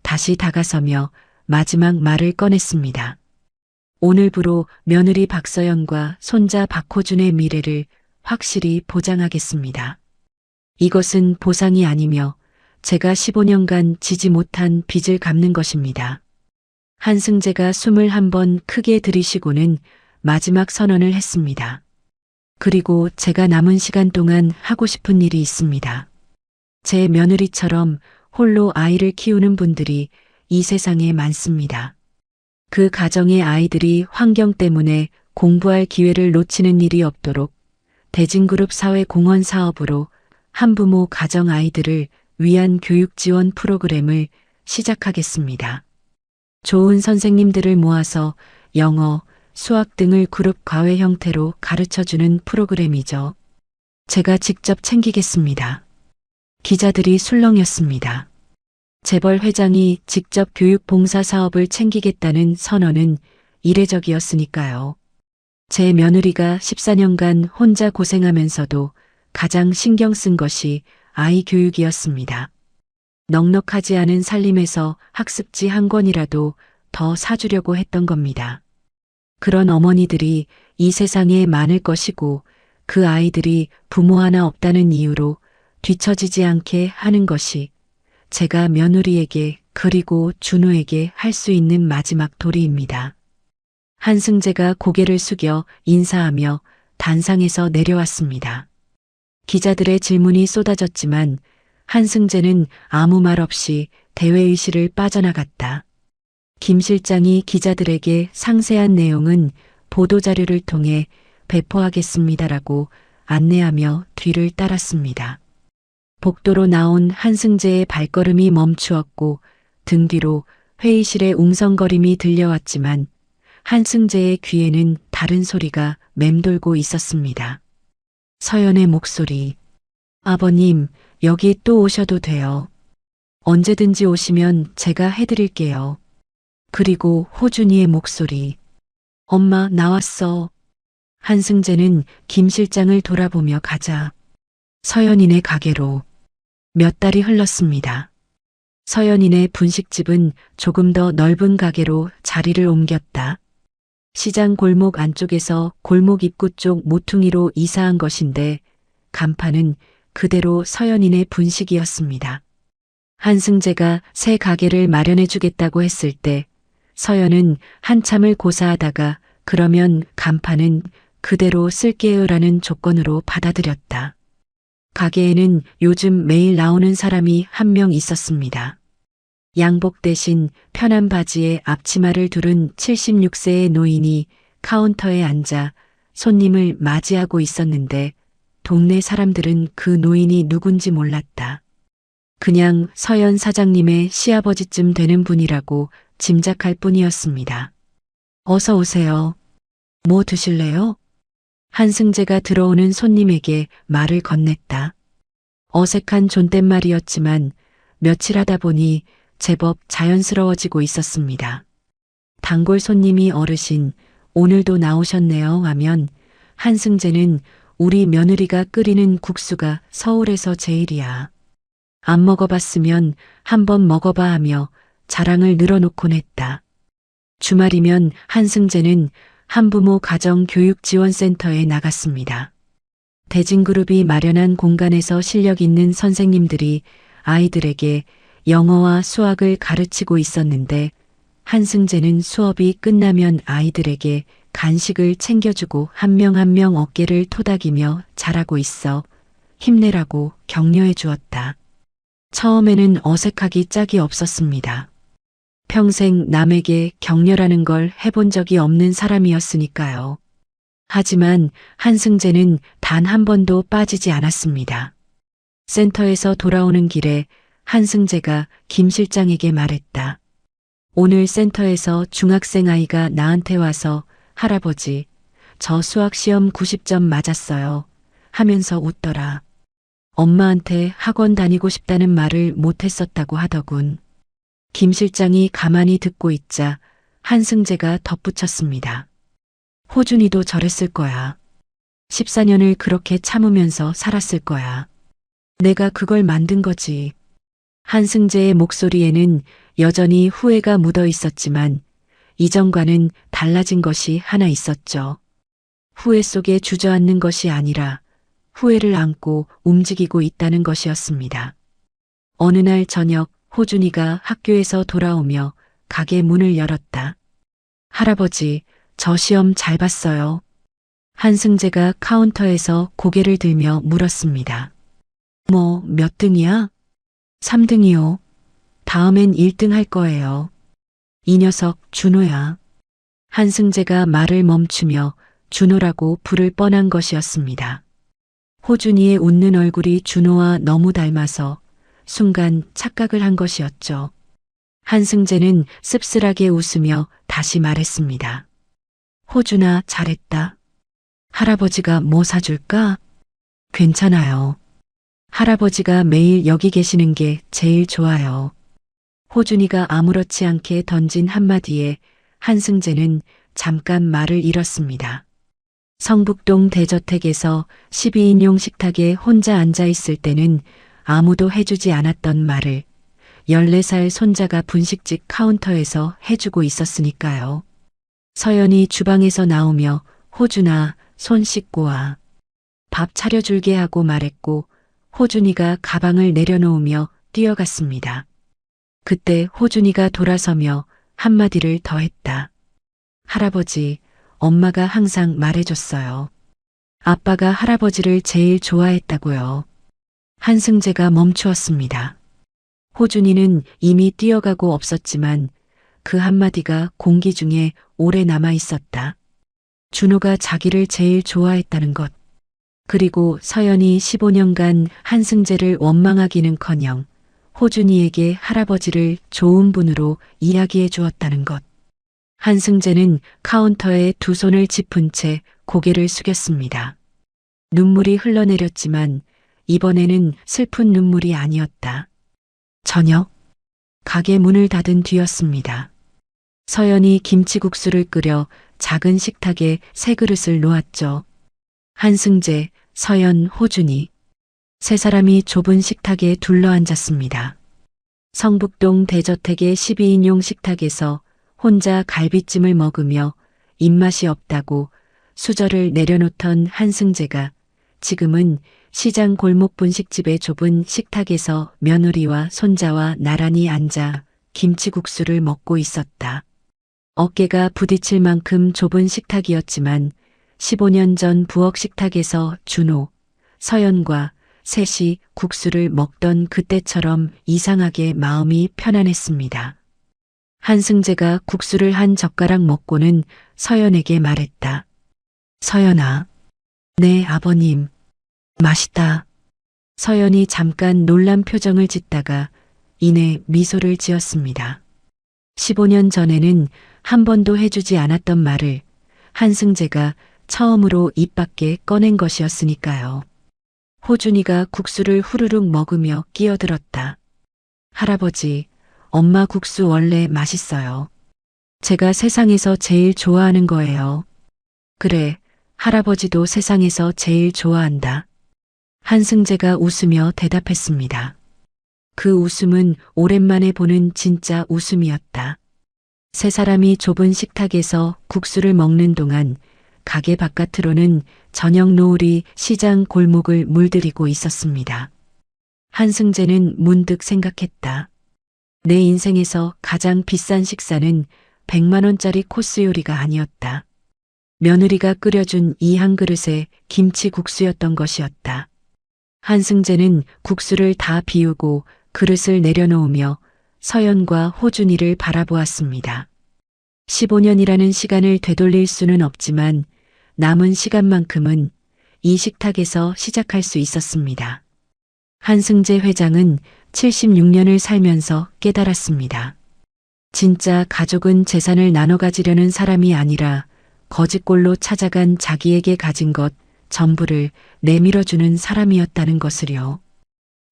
Speaker 1: 다시 다가서며 마지막 말을 꺼냈습니다. 오늘부로 며느리 박서연과 손자 박호준의 미래를 확실히 보장하겠습니다. 이것은 보상이 아니며 제가 15년간 지지 못한 빚을 갚는 것입니다. 한승재가 숨을 한번 크게 들이쉬고는 마지막 선언을 했습니다. 그리고 제가 남은 시간 동안 하고 싶은 일이 있습니다. 제 며느리처럼 홀로 아이를 키우는 분들이 이 세상에 많습니다. 그 가정의 아이들이 환경 때문에 공부할 기회를 놓치는 일이 없도록 대진그룹 사회공헌 사업으로 한부모 가정 아이들을 위한 교육 지원 프로그램을 시작하겠습니다. 좋은 선생님들을 모아서 영어, 수학 등을 그룹 과외 형태로 가르쳐주는 프로그램이죠. 제가 직접 챙기겠습니다. 기자들이 술렁였습니다. 재벌 회장이 직접 교육 봉사 사업을 챙기겠다는 선언은 이례적이었으니까요. 제 며느리가 14년간 혼자 고생하면서도 가장 신경 쓴 것이 아이 교육이었습니다. 넉넉하지 않은 살림에서 학습지 한 권이라도 더 사주려고 했던 겁니다. 그런 어머니들이 이 세상에 많을 것이고 그 아이들이 부모 하나 없다는 이유로 뒤처지지 않게 하는 것이 제가 며느리에게 그리고 준호에게 할 수 있는 마지막 도리입니다. 한승재가 고개를 숙여 인사하며 단상에서 내려왔습니다. 기자들의 질문이 쏟아졌지만 한승재는 아무 말 없이 대회의실을 빠져나갔다. 김 실장이 기자들에게 상세한 내용은 보도자료를 통해 배포하겠습니다라고 안내하며 뒤를 따랐습니다. 복도로 나온 한승재의 발걸음이 멈추었고 등 뒤로 회의실의 웅성거림이 들려왔지만 한승재의 귀에는 다른 소리가 맴돌고 있었습니다. 서연의 목소리. 아버님, 여기 또 오셔도 돼요. 언제든지 오시면 제가 해드릴게요. 그리고 호준이의 목소리. 엄마, 나왔어. 한승재는 김 실장을 돌아보며 가자. 서연이네 가게로. 몇 달이 흘렀습니다. 서연이네 분식집은 조금 더 넓은 가게로 자리를 옮겼다. 시장 골목 안쪽에서 골목 입구 쪽 모퉁이로 이사한 것인데 간판은 그대로 서연이네 분식이었습니다. 한승재가 새 가게를 마련해 주겠다고 했을 때 서연은 한참을 고사하다가 그러면 간판은 그대로 쓸게요라는 조건으로 받아들였다. 가게에는 요즘 매일 나오는 사람이 한 명 있었습니다. 양복 대신 편한 바지에 앞치마를 두른 76세의 노인이 카운터에 앉아 손님을 맞이하고 있었는데 동네 사람들은 그 노인이 누군지 몰랐다. 그냥 서연 사장님의 시아버지쯤 되는 분이라고 짐작할 뿐이었습니다. 어서 오세요. 뭐 드실래요? 한승재가 들어오는 손님에게 말을 건넸다. 어색한 존댓말이었지만 며칠 하다 보니 제법 자연스러워지고 있었습니다. 단골 손님이 어르신, 오늘도 나오셨네요 하면 한승재는 우리 며느리가 끓이는 국수가 서울에서 제일이야. 안 먹어봤으면 한번 먹어봐 하며 자랑을 늘어놓곤 했다. 주말이면 한승재는 한부모 가정교육지원센터에 나갔습니다. 대진그룹이 마련한 공간에서 실력 있는 선생님들이 아이들에게 영어와 수학을 가르치고 있었는데 한승재는 수업이 끝나면 아이들에게 간식을 챙겨주고 한 명 한 명 어깨를 토닥이며 잘하고 있어 힘내라고 격려해 주었다. 처음에는 어색하기 짝이 없었습니다. 평생 남에게 격려라는 걸 해본 적이 없는 사람이었으니까요. 하지만 한승재는 단 한 번도 빠지지 않았습니다. 센터에서 돌아오는 길에 한승재가 김 실장에게 말했다. 오늘 센터에서 중학생 아이가 나한테 와서 할아버지, 저 수학시험 90점 맞았어요. 하면서 웃더라. 엄마한테 학원 다니고 싶다는 말을 못했었다고 하더군. 김 실장이 가만히 듣고 있자 한승재가 덧붙였습니다. 호준이도 저랬을 거야. 14년을 그렇게 참으면서 살았을 거야. 내가 그걸 만든 거지. 한승재의 목소리에는 여전히 후회가 묻어 있었지만 이전과는 달라진 것이 하나 있었죠. 후회 속에 주저앉는 것이 아니라 후회를 안고 움직이고 있다는 것이었습니다. 어느 날 저녁 호준이가 학교에서 돌아오며 가게 문을 열었다. 할아버지, 저 시험 잘 봤어요. 한승재가 카운터에서 고개를 들며 물었습니다. 몇 등이야? 3등이요. 다음엔 1등 할 거예요. 이 녀석 준호야. 한승재가 말을 멈추며 준호라고 부를 뻔한 것이었습니다. 호준이의 웃는 얼굴이 준호와 너무 닮아서 순간 착각을 한 것이었죠. 한승재는 씁쓸하게 웃으며 다시 말했습니다. 호준아, 잘했다. 할아버지가 뭐 사줄까? 괜찮아요. 할아버지가 매일 여기 계시는 게 제일 좋아요. 호준이가 아무렇지 않게 던진 한마디에 한승재는 잠깐 말을 잃었습니다. 성북동 대저택에서 12인용 식탁에 혼자 앉아 있을 때는 아무도 해주지 않았던 말을 14살 손자가 분식집 카운터에서 해주고 있었으니까요. 서연이 주방에서 나오며 호준아, 손 씻고 와. 밥 차려줄게 하고 말했고 호준이가 가방을 내려놓으며 뛰어갔습니다. 그때 호준이가 돌아서며 한마디를 더 했다. 할아버지, 엄마가 항상 말해줬어요. 아빠가 할아버지를 제일 좋아했다고요. 한승재가 멈추었습니다. 호준이는 이미 뛰어가고 없었지만 그 한마디가 공기 중에 오래 남아 있었다. 준호가 자기를 제일 좋아했다는 것. 그리고 서연이 15년간 한승재를 원망하기는커녕 호준이에게 할아버지를 좋은 분으로 이야기해 주었다는 것. 한승재는 카운터에 두 손을 짚은 채 고개를 숙였습니다. 눈물이 흘러내렸지만 이번에는 슬픈 눈물이 아니었다. 저녁, 가게 문을 닫은 뒤였습니다. 서연이 김치국수를 끓여 작은 식탁에 세 그릇을 놓았죠. 한승재, 서연, 호준이. 세 사람이 좁은 식탁에 둘러앉았습니다. 성북동 대저택의 12인용 식탁에서 혼자 갈비찜을 먹으며 입맛이 없다고 수저를 내려놓던 한승재가 지금은 시장 골목 분식집의 좁은 식탁에서 며느리와 손자와 나란히 앉아 김치국수를 먹고 있었다. 어깨가 부딪힐 만큼 좁은 식탁이었지만 15년 전 부엌 식탁에서 준호, 서연과 셋이 국수를 먹던 그때처럼 이상하게 마음이 편안했습니다. 한승재가 국수를 한 젓가락 먹고는 서연에게 말했다. 서연아, 네 아버님, 맛있다. 서연이 잠깐 놀란 표정을 짓다가 이내 미소를 지었습니다. 15년 전에는 한 번도 해주지 않았던 말을 한승재가 처음으로 입 밖에 꺼낸 것이었으니까요. 호준이가 국수를 후루룩 먹으며 끼어들었다. 할아버지, 엄마 국수 원래 맛있어요. 제가 세상에서 제일 좋아하는 거예요. 그래, 할아버지도 세상에서 제일 좋아한다. 한승재가 웃으며 대답했습니다. 그 웃음은 오랜만에 보는 진짜 웃음이었다. 세 사람이 좁은 식탁에서 국수를 먹는 동안 가게 바깥으로는 저녁 노을이 시장 골목을 물들이고 있었습니다. 한승재는 문득 생각했다. 내 인생에서 가장 비싼 식사는 100만 원짜리 코스 요리가 아니었다. 며느리가 끓여준 이 한 그릇의 김치국수였던 것이었다. 한승재는 국수를 다 비우고 그릇을 내려놓으며 서연과 호준이를 바라보았습니다. 15년이라는 시간을 되돌릴 수는 없지만 남은 시간만큼은 이 식탁에서 시작할 수 있었습니다. 한승재 회장은 76년을 살면서 깨달았습니다. 진짜 가족은 재산을 나눠 가지려는 사람이 아니라 거짓골로 찾아간 자기에게 가진 것 전부를 내밀어주는 사람이었다는 것을요.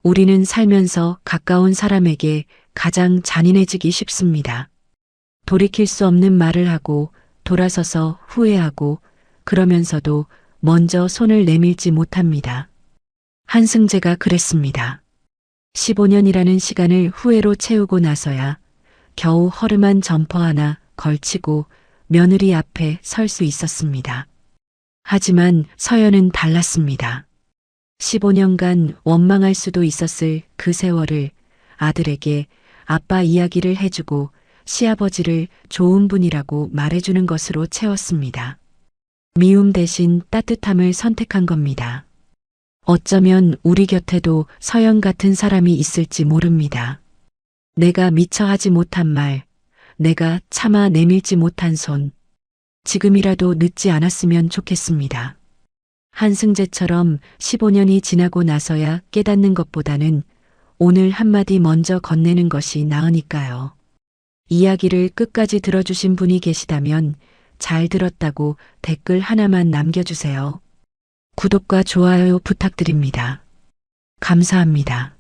Speaker 1: 우리는 살면서 가까운 사람에게 가장 잔인해지기 쉽습니다. 돌이킬 수 없는 말을 하고 돌아서서 후회하고 그러면서도 먼저 손을 내밀지 못합니다. 한승재가 그랬습니다. 15년이라는 시간을 후회로 채우고 나서야 겨우 허름한 점퍼 하나 걸치고 며느리 앞에 설 수 있었습니다. 하지만 서연은 달랐습니다. 15년간 원망할 수도 있었을 그 세월을 아들에게 아빠 이야기를 해주고 시아버지를 좋은 분이라고 말해주는 것으로 채웠습니다. 미움 대신 따뜻함을 선택한 겁니다. 어쩌면 우리 곁에도 서연 같은 사람이 있을지 모릅니다. 내가 미처 하지 못한 말, 내가 차마 내밀지 못한 손, 지금이라도 늦지 않았으면 좋겠습니다. 한승재처럼 15년이 지나고 나서야 깨닫는 것보다는 오늘 한마디 먼저 건네는 것이 나으니까요. 이야기를 끝까지 들어주신 분이 계시다면 잘 들었다고 댓글 하나만 남겨주세요. 구독과 좋아요 부탁드립니다. 감사합니다.